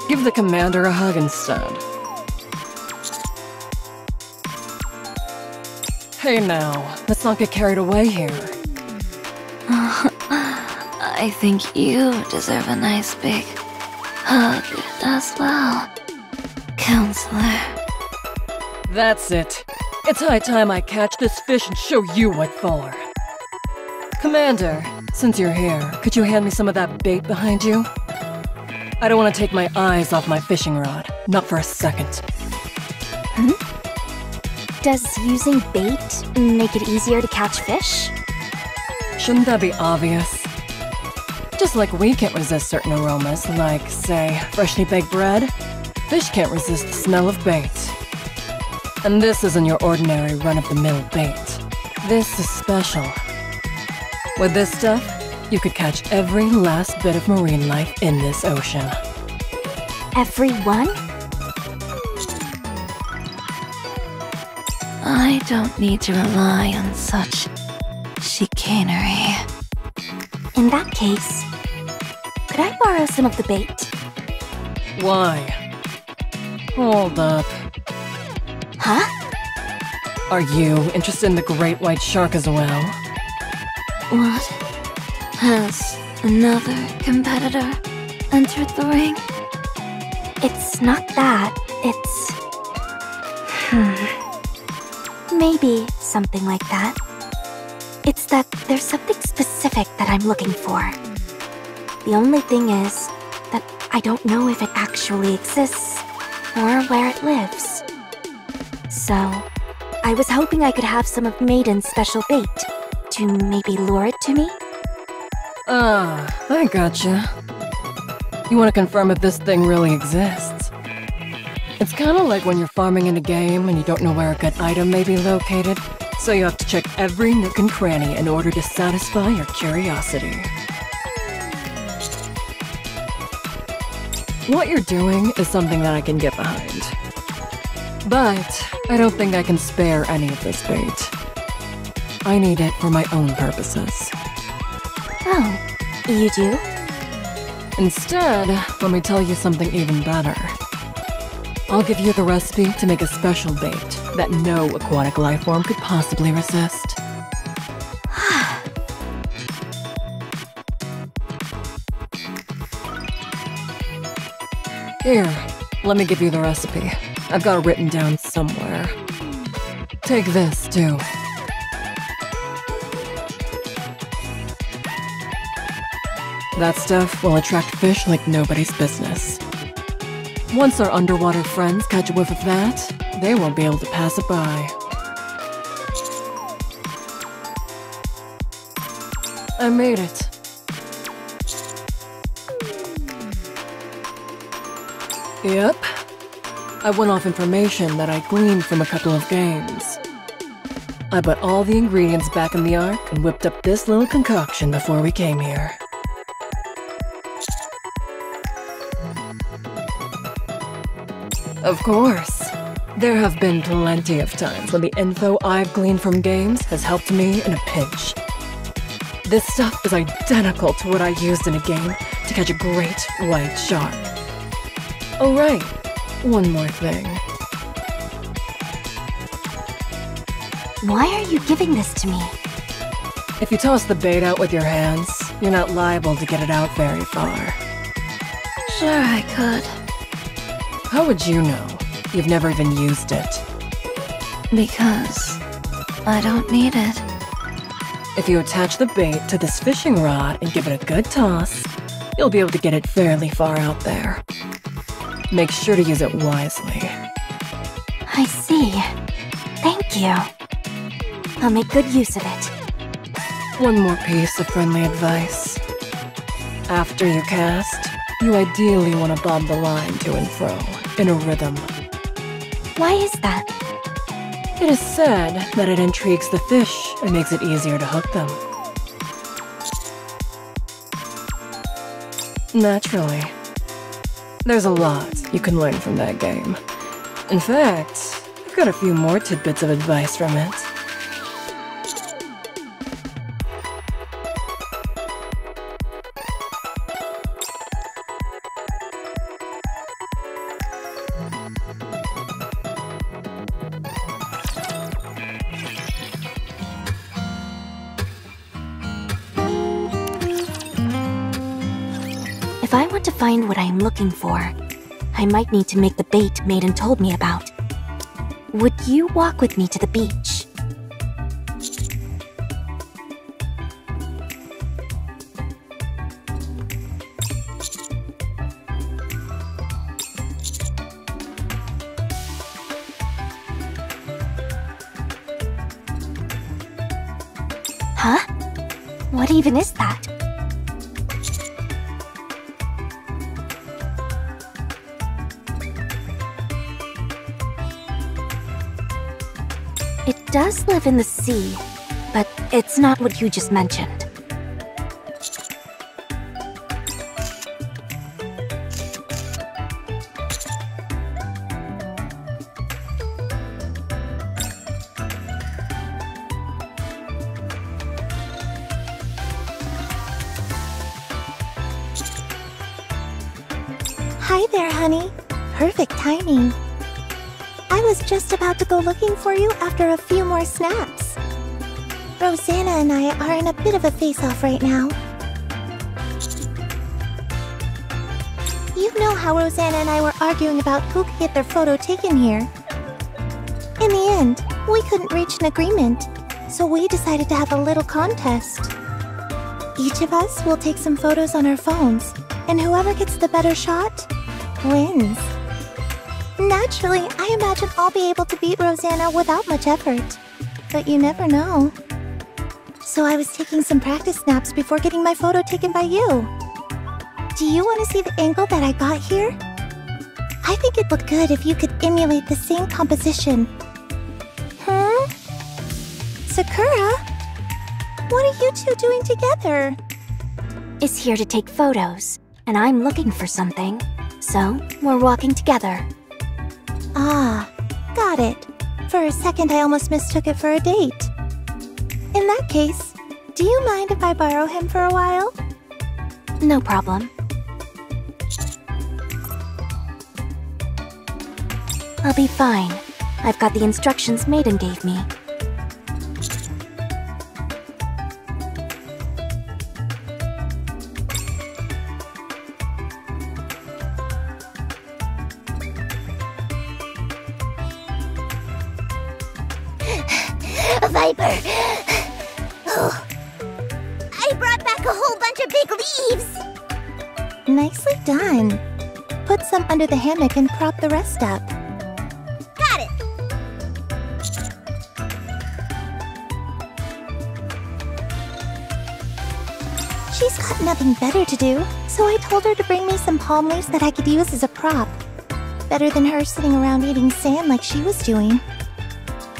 Give the commander a hug instead. Hey now, let's not get carried away here. I think you deserve a nice big hug as well, Counselor. That's it. It's high time I catch this fish and show you what for. Commander, since you're here, could you hand me some of that bait behind you? I don't want to take my eyes off my fishing rod, not for a second. Does using bait make it easier to catch fish? Shouldn't that be obvious? Just like we can't resist certain aromas, like, say, freshly baked bread, fish can't resist the smell of bait. And this isn't your ordinary run-of-the-mill bait. This is special. With this stuff, you could catch every last bit of marine life in this ocean. Everyone? I don't need to rely on such chicanery. In that case, could I borrow some of the bait? Why? Hold up. Huh? Are you interested in the great white shark as well? What? Has another competitor entered the ring? It's not that. It's... Maybe something like that. It's that there's something specific that I'm looking for. The only thing is that I don't know if it actually exists or where it lives. So, I was hoping I could have some of Maiden's special bait to maybe lure it to me? I gotcha. You want to confirm if this thing really exists? It's kind of like when you're farming in a game and you don't know where a good item may be located, so you have to check every nook and cranny in order to satisfy your curiosity. What you're doing is something that I can get behind. But I don't think I can spare any of this bait. I need it for my own purposes. Oh, you do? Instead, let me tell you something even better. I'll give you the recipe to make a special bait that no aquatic life form could possibly resist. Here, let me give you the recipe. I've got it written down somewhere. Take this, too. That stuff will attract fish like nobody's business. Once our underwater friends catch a whiff of that, they won't be able to pass it by. I made it. Yep. I went off information that I gleaned from a couple of games. I put all the ingredients back in the Ark and whipped up this little concoction before we came here. Of course. There have been plenty of times when the info I've gleaned from games has helped me in a pinch. This stuff is identical to what I used in a game to catch a great white shark. Oh right, one more thing. Why are you giving this to me? If you toss the bait out with your hands, you're not liable to get it out very far. Sure, I could. How would you know? You've never even used it. Because I don't need it. If you attach the bait to this fishing rod and give it a good toss, you'll be able to get it fairly far out there. Make sure to use it wisely. I see. Thank you. I'll make good use of it. One more piece of friendly advice. After you cast, you ideally want to bob the line to and fro, in a rhythm. Why is that? It is said that it intrigues the fish and makes it easier to hook them. Naturally. There's a lot you can learn from that game. In fact, I've got a few more tidbits of advice from it. If I want to find what I am looking for, I might need to make the bait Maiden told me about. Would you walk with me to the beach? Huh? What even is that? It does live in the sea, but it's not what you just mentioned. Hi there, honey. Perfect timing. I was just about to go looking for you after a few more snaps. Rosanna and I are in a bit of a face-off right now. You know how Rosanna and I were arguing about who could get their photo taken here. In the end, we couldn't reach an agreement, so we decided to have a little contest. Each of us will take some photos on our phones, and whoever gets the better shot wins. Naturally, I imagine I'll be able to beat Rosanna without much effort. But you never know. So I was taking some practice snaps before getting my photo taken by you. Do you want to see the angle that I got here? I think it'd look good if you could emulate the same composition. Sakura? What are you two doing together? Is here to take photos, and I'm looking for something. So, we're walking together. Ah, got it. For a second, I almost mistook it for a date. In that case, do you mind if I borrow him for a while? No problem. I'll be fine. I've got the instructions Maiden gave me. A viper! Oh. I brought back a whole bunch of big leaves! Nicely done. Put some under the hammock and prop the rest up. Got it! She's got nothing better to do, so I told her to bring me some palm leaves that I could use as a prop. Better than her sitting around eating sand like she was doing.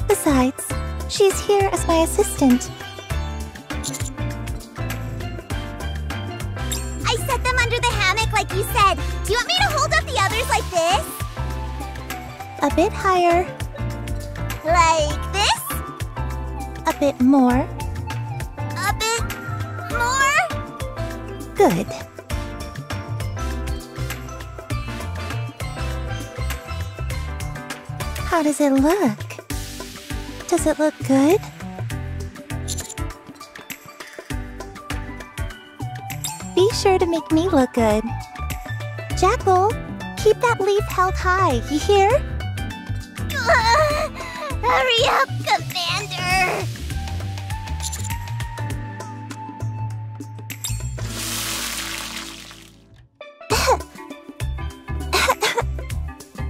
Besides, she's here as my assistant. I set them under the hammock like you said. Do you want me to hold up the others like this? A bit higher. Like this? A bit more. A bit more? Good. How does it look? Does it look good? Be sure to make me look good. Jackal, keep that leaf held high, you hear? Hurry up, Commander!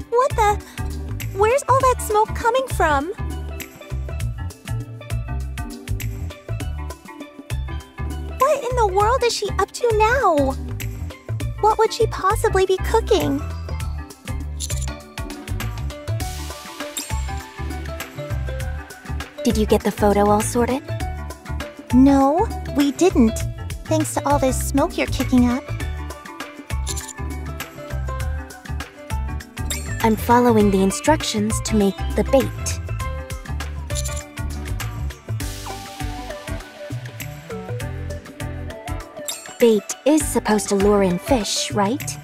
What the? Where's all that smoke coming from? What in the world is she up to now? What would she possibly be cooking? Did you get the photo all sorted? No, we didn't. Thanks to all this smoke you're kicking up. I'm following the instructions to make the bait. Bait is supposed to lure in fish, right?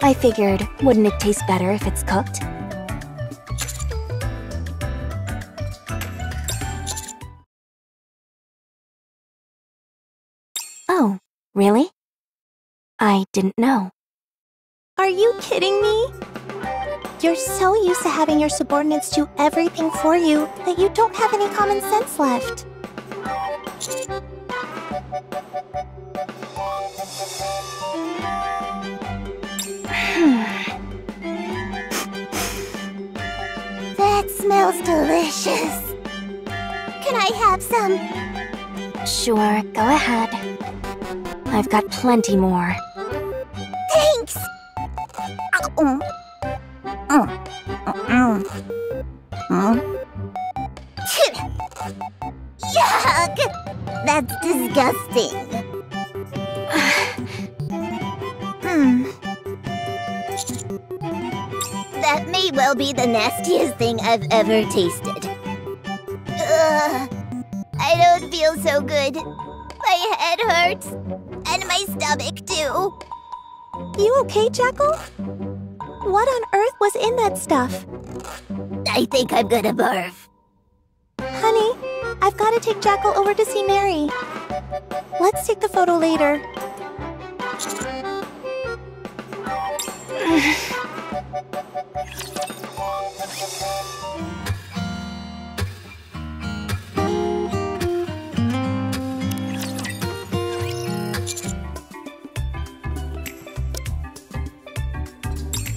I figured, wouldn't it taste better if it's cooked? Oh, really? I didn't know. Are you kidding me? You're so used to having your subordinates do everything for you that you don't have any common sense left. That smells delicious. Can I have some? Sure, go ahead. I've got plenty more. Thanks! Yuck! That's disgusting. That may well be the nastiest thing I've ever tasted. I don't feel so good. My head hurts. And my stomach, too. You okay, Jackal? What on earth was in that stuff? I think I'm gonna barf. Honey, I've got to take Jackal over to see Mary. Let's take the photo later.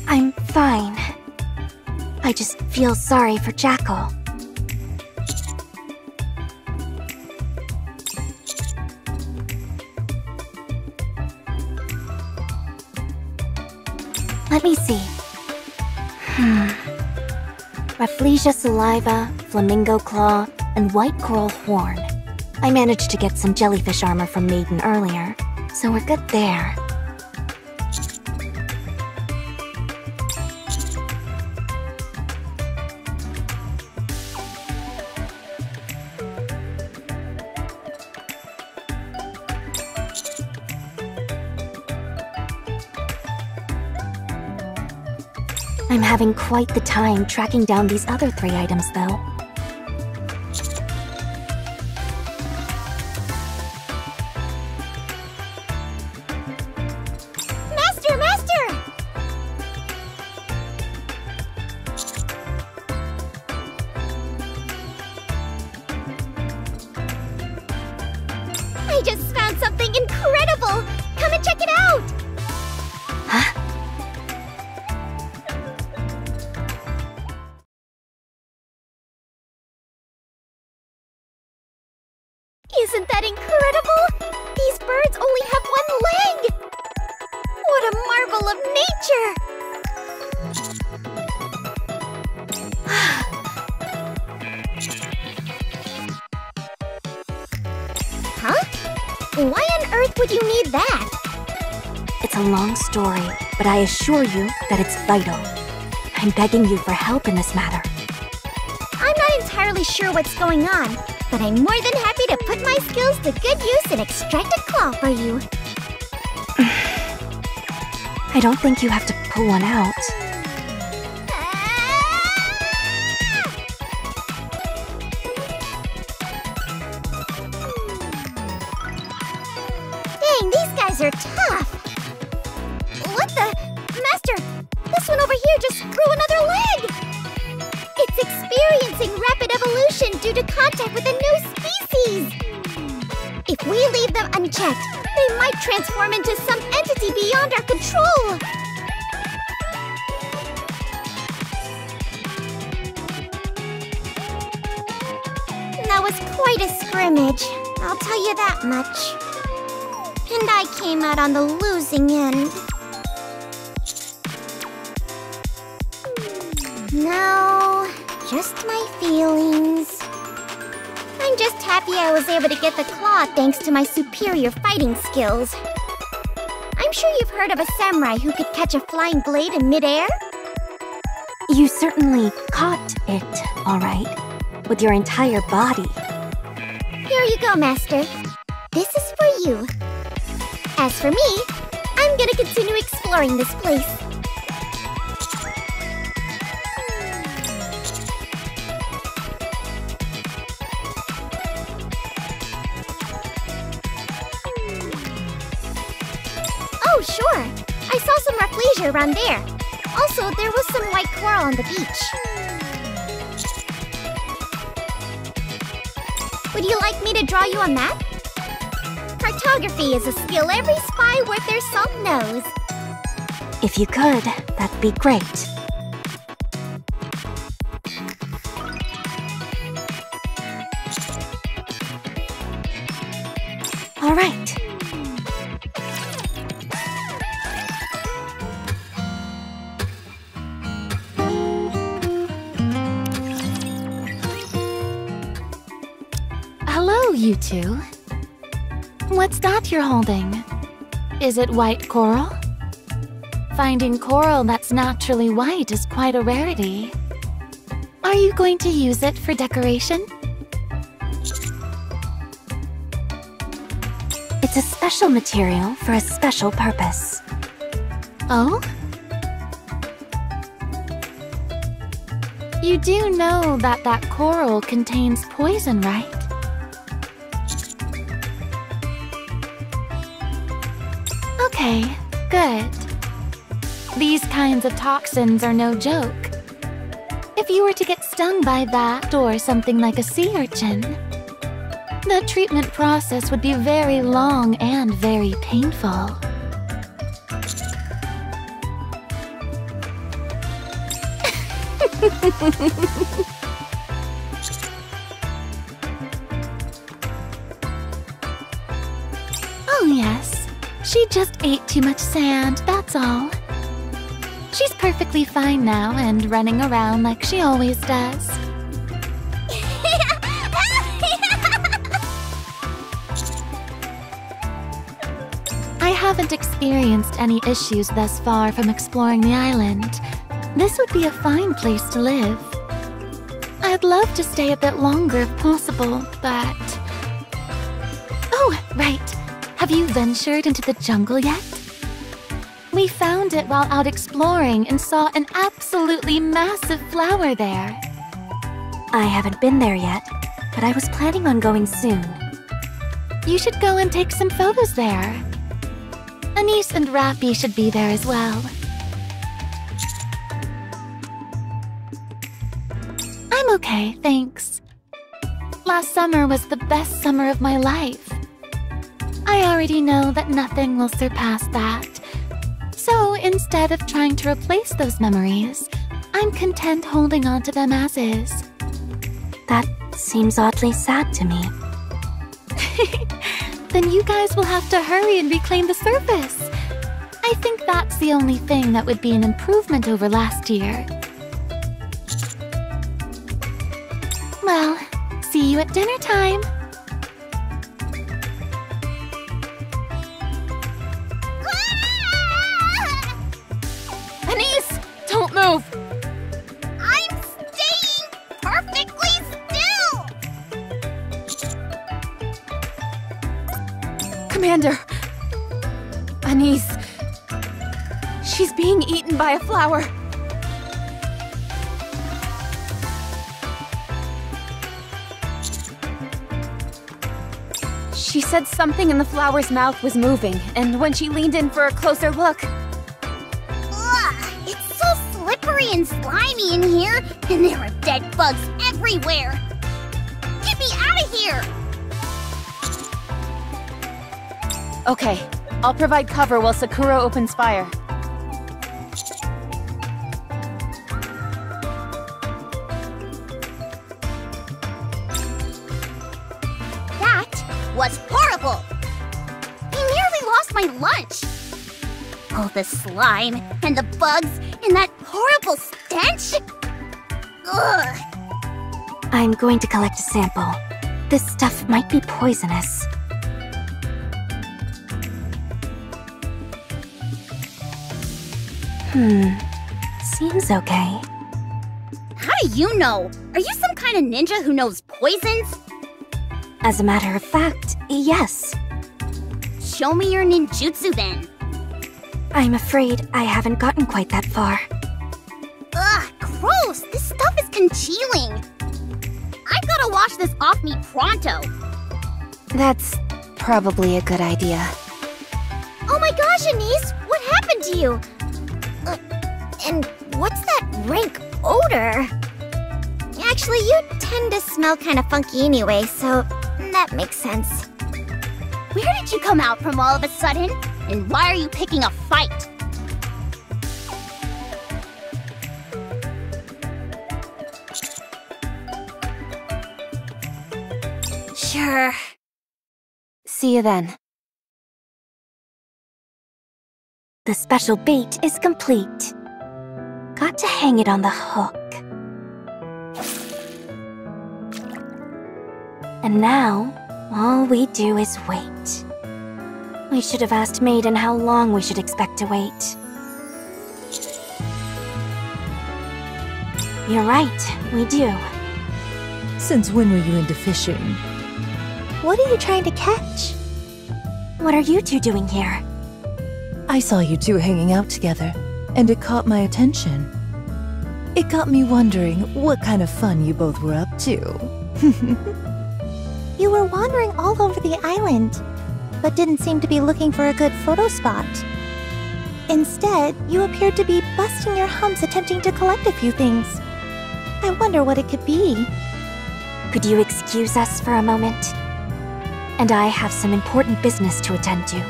I'm fine. I just feel sorry for Jackal. Let me see. Rafflesia saliva, flamingo claw, and white coral horn. I managed to get some jellyfish armor from Maiden earlier, so we're good there. I'm having quite the time tracking down these other 3 items, though. Master! Master! I just found something incredible! Come and check it out! Huh? Isn't that incredible? These birds only have 1 leg! What a marvel of nature! Huh? Why on earth would you need that? It's a long story, but I assure you that it's vital. I'm begging you for help in this matter. I'm not entirely sure what's going on, but I'm more than happy to put my skills to good use and extract a claw for you. I don't think you have to pull one out. Dang, these guys are tough. What the? Master, this one over here just grew another leg! It's experiencing rapid evolution due to contact with a new species! If we leave them unchecked, they might transform into some entity beyond our control! That was quite a scrimmage, I'll tell you that much. And I came out on the losing end. No, just my feelings. I'm just happy I was able to get the claw thanks to my superior fighting skills. I'm sure you've heard of a samurai who could catch a flying blade in midair? You certainly caught it, all right, with your entire body. Here you go, Master. This is for you. As for me, I'm gonna continue exploring this place. Oh, sure. I saw some rafflesia around there. Also, there was some white coral on the beach. Would you like me to draw you a map? Cartography is a skill every spy worth their salt knows. If you could, that'd be great. All right. Hello, you two. What's that you're holding? Is it white coral? Finding coral that's naturally white is quite a rarity. Are you going to use it for decoration? It's a special material for a special purpose. Oh? You do know that that coral contains poison, right? Okay, good. These kinds of toxins are no joke. If you were to get stung by that or something like a sea urchin, the treatment process would be very long and very painful. Oh yes. She just ate too much sand, that's all. She's perfectly fine now and running around like she always does. I haven't experienced any issues thus far from exploring the island. This would be a fine place to live. I'd love to stay a bit longer if possible, but... Oh, right. Have you ventured into the jungle yet? We found it while out exploring and saw an absolutely massive flower there. I haven't been there yet, but I was planning on going soon. You should go and take some photos there. Anise and Rappy should be there as well. I'm okay, thanks. Last summer was the best summer of my life. I already know that nothing will surpass that. So instead of trying to replace those memories, I'm content holding on to them as is. That seems oddly sad to me. Then you guys will have to hurry and reclaim the surface. I think that's the only thing that would be an improvement over last year. Well, see you at dinner time. Anise! Don't move! She's being eaten by a flower. She said something in the flower's mouth was moving, and when she leaned in for a closer look... Ugh, it's so slippery and slimy in here, and there are dead bugs everywhere. Get me out of here! Okay, I'll provide cover while Sakura opens fire. That was horrible! I nearly lost my lunch! All the slime, and the bugs, and that horrible stench! Ugh! I'm going to collect a sample. This stuff might be poisonous. Seems okay. How do you know? Are you some kind of ninja who knows poisons? As a matter of fact, yes. Show me your ninjutsu then. I'm afraid I haven't gotten quite that far. Ugh, gross! This stuff is congealing! I gotta wash this off me pronto! That's probably a good idea. Oh my gosh, Anise! What happened to you? And what's that rank odor? Actually, you tend to smell kind of funky anyway, so that makes sense. Where did you come out from all of a sudden? And why are you picking a fight? Sure. See you then. The special bait is complete. Got to hang it on the hook. And now, all we do is wait. We should have asked Maiden how long we should expect to wait. You're right, we do. Since when were you into fishing? What are you trying to catch? What are you two doing here? I saw you two hanging out together, and it caught my attention. It got me wondering what kind of fun you both were up to. You were wandering all over the island, but didn't seem to be looking for a good photo spot. Instead, you appeared to be busting your humps attempting to collect a few things. I wonder what it could be. Could you excuse us for a moment? And I have some important business to attend to.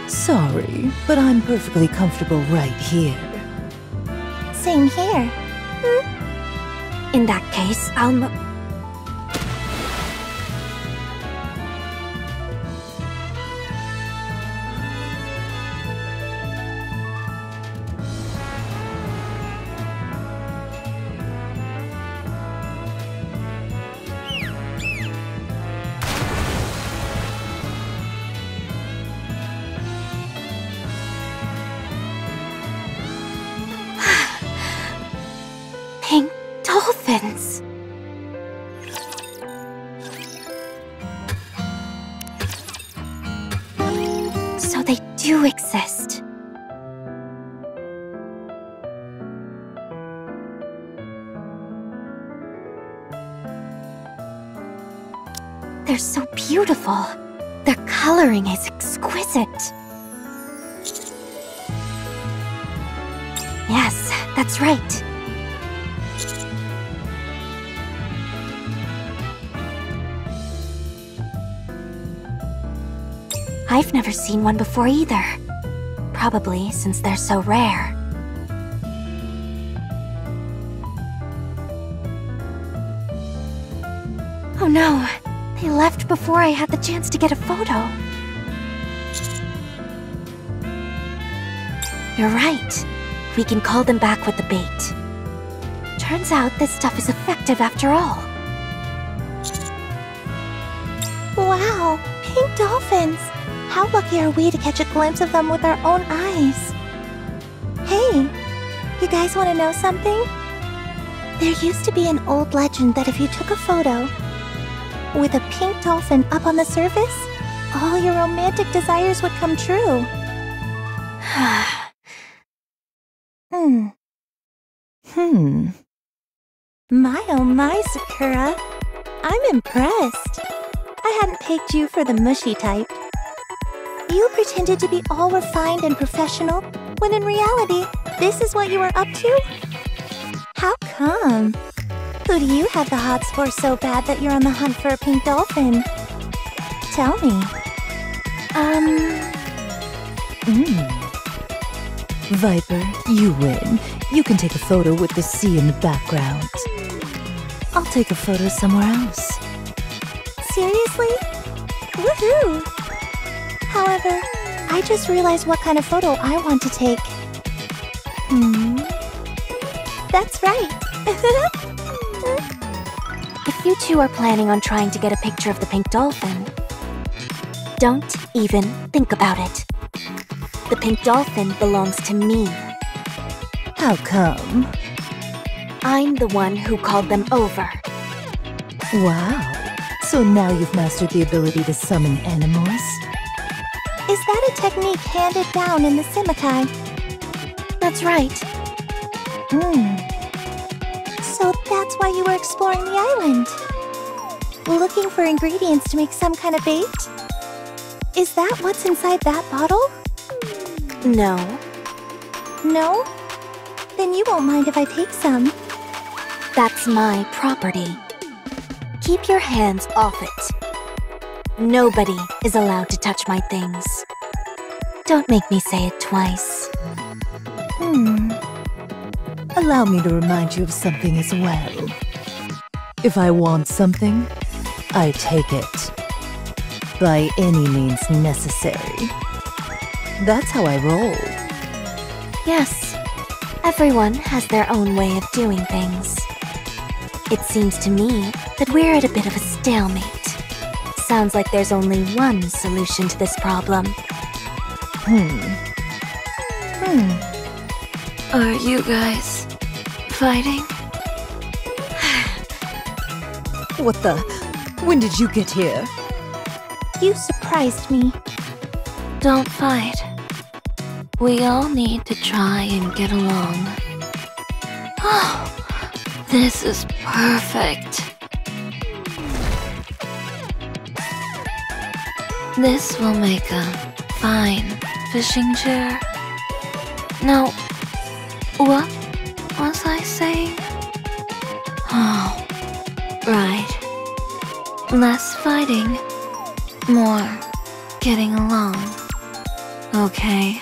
Sorry, but I'm perfectly comfortable right here. Same here. In that case, I'll Pink dolphins! So they do exist. They're so beautiful. Their coloring is exquisite. Yes, that's right. I've never seen one before either. Probably since they're so rare. Oh no, they left before I had the chance to get a photo. You're right. We can call them back with the bait. Turns out this stuff is effective after all. Wow, pink dolphins! How lucky are we to catch a glimpse of them with our own eyes? Hey, you guys want to know something? There used to be an old legend that if you took a photo with a pink dolphin up on the surface, all your romantic desires would come true. My oh my, Sakura. I'm impressed. I hadn't picked you for the mushy type. You pretended to be all refined and professional, when in reality, this is what you were up to? How come? Who do you have the hots for so bad that you're on the hunt for a pink dolphin? Tell me. Viper, you win. You can take a photo with the sea in the background. I'll take a photo somewhere else. Seriously? Woohoo! However, I just realized what kind of photo I want to take. That's right. If you two are planning on trying to get a picture of the pink dolphin, don't even think about it. The pink dolphin belongs to me. How come? I'm the one who called them over. Wow. So now you've mastered the ability to summon animals? Is that a technique handed down in the Seaside? That's right. So that's why you were exploring the island? Looking for ingredients to make some kind of bait? Is that what's inside that bottle? No. No? Then you won't mind if I take some. That's my property. Keep your hands off it. Nobody is allowed to touch my things. Don't make me say it twice. Allow me to remind you of something as well. If I want something, I take it. By any means necessary. That's how I roll. Yes, everyone has their own way of doing things. It seems to me that we're at a bit of a stalemate. Sounds like there's only one solution to this problem. Are you guys fighting? What the? When did you get here? You surprised me. Don't fight. We all need to try and get along. Oh, this is perfect. This will make a fine fishing chair. Now, what was I saying? Oh, right. Less fighting, more getting along. Okay.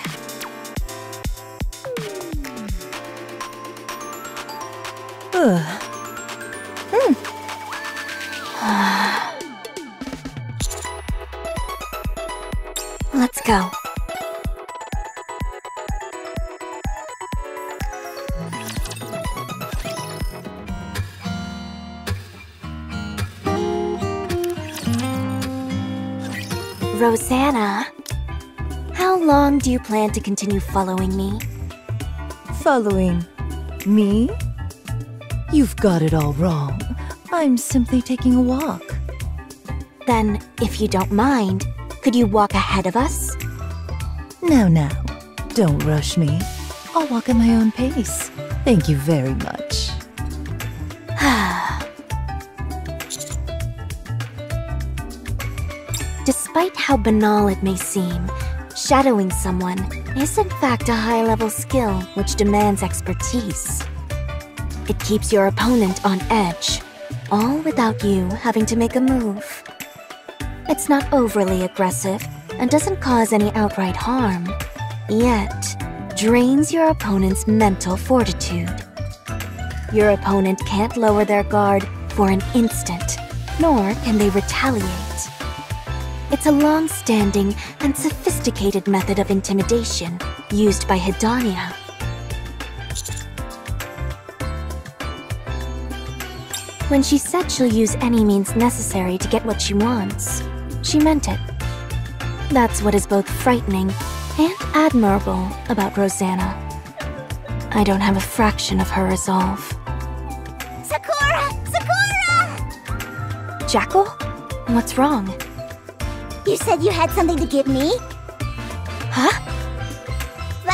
Let's go. Rosanna, how long do you plan to continue following me? Following me? You've got it all wrong. I'm simply taking a walk. Then, if you don't mind, could you walk ahead of us? Now, don't rush me. I'll walk at my own pace. Thank you very much. Despite how banal it may seem, shadowing someone is in fact a high-level skill which demands expertise. It keeps your opponent on edge, all without you having to make a move. It's not overly aggressive and doesn't cause any outright harm, yet drains your opponent's mental fortitude. Your opponent can't lower their guard for an instant, nor can they retaliate. It's a long-standing and sophisticated method of intimidation used by Hedania. When she said she'll use any means necessary to get what she wants, she meant it. That's what is both frightening and admirable about Rosanna. I don't have a fraction of her resolve. Sakura! Sakura! Jackal? What's wrong? You said you had something to give me? Huh?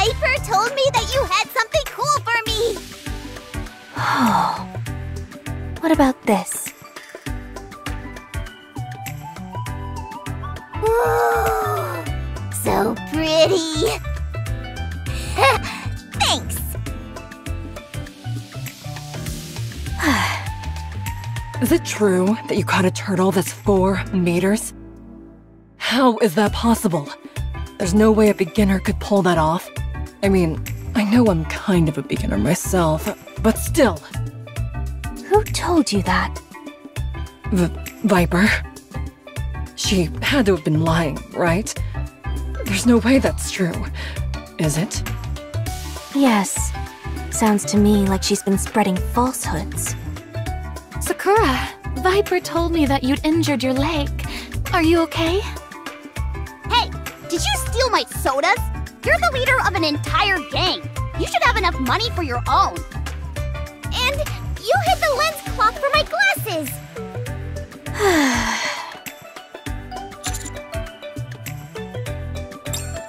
Viper told me that you had something cool for me! Oh. What about this? Ooh, so pretty! Thanks! Is it true that you caught a turtle that's 4 meters? How is that possible? There's no way a beginner could pull that off. I mean, I know I'm kind of a beginner myself, but still. Who told you that? Viper. She had to have been lying, right? There's no way that's true, is it? Yes. Sounds to me like she's been spreading falsehoods. Sakura, Viper told me that you'd injured your leg. Are you okay? Hey, did you steal my sodas? You're the leader of an entire gang. You should have enough money for your own. And you hit the lens cloth for my glasses.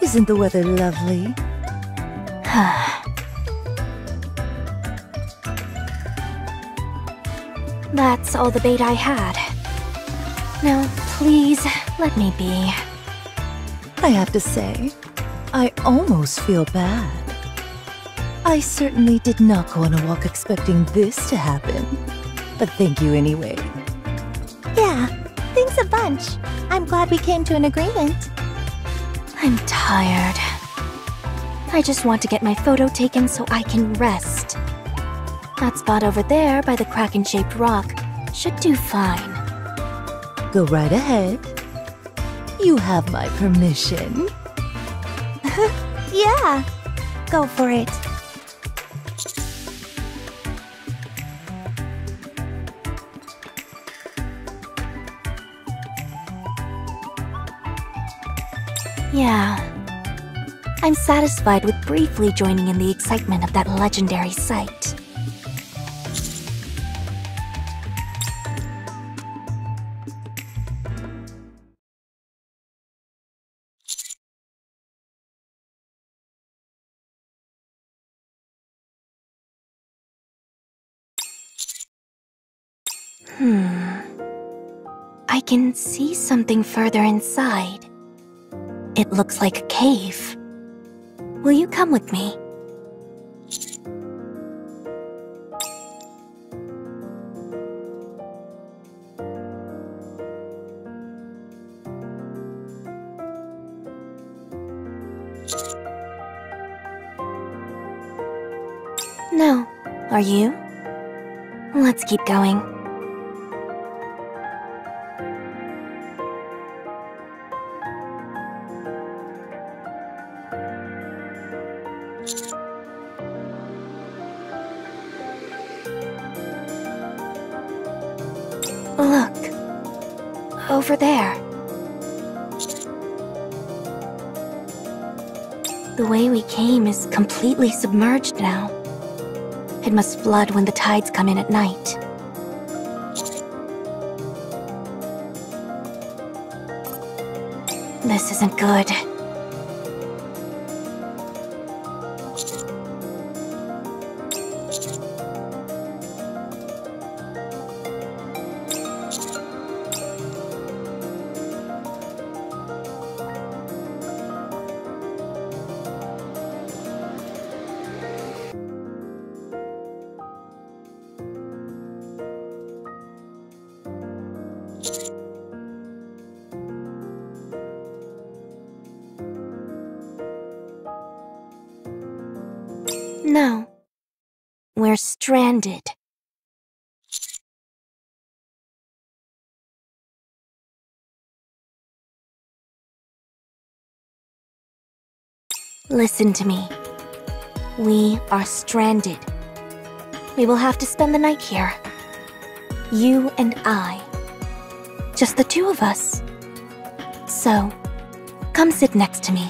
Isn't the weather lovely? That's all the bait I had. Now, please, let me be. I have to say, I almost feel bad. I certainly did not go on a walk expecting this to happen. But thank you anyway. Yeah, thanks a bunch. I'm glad we came to an agreement. I'm tired. I just want to get my photo taken so I can rest. That spot over there by the kraken-shaped rock should do fine. Go right ahead. You have my permission. Yeah, go for it. Yeah. I'm satisfied with briefly joining in the excitement of that legendary sight. I can see something further inside. It looks like a cave. Will you come with me? No. Are you? Let's keep going. Look. Over there. The way we came is completely submerged now. It must flood when the tides come in at night. This isn't good. No. We're stranded. Listen to me. We are stranded. We will have to spend the night here. You and I. Just the two of us. So, come sit next to me.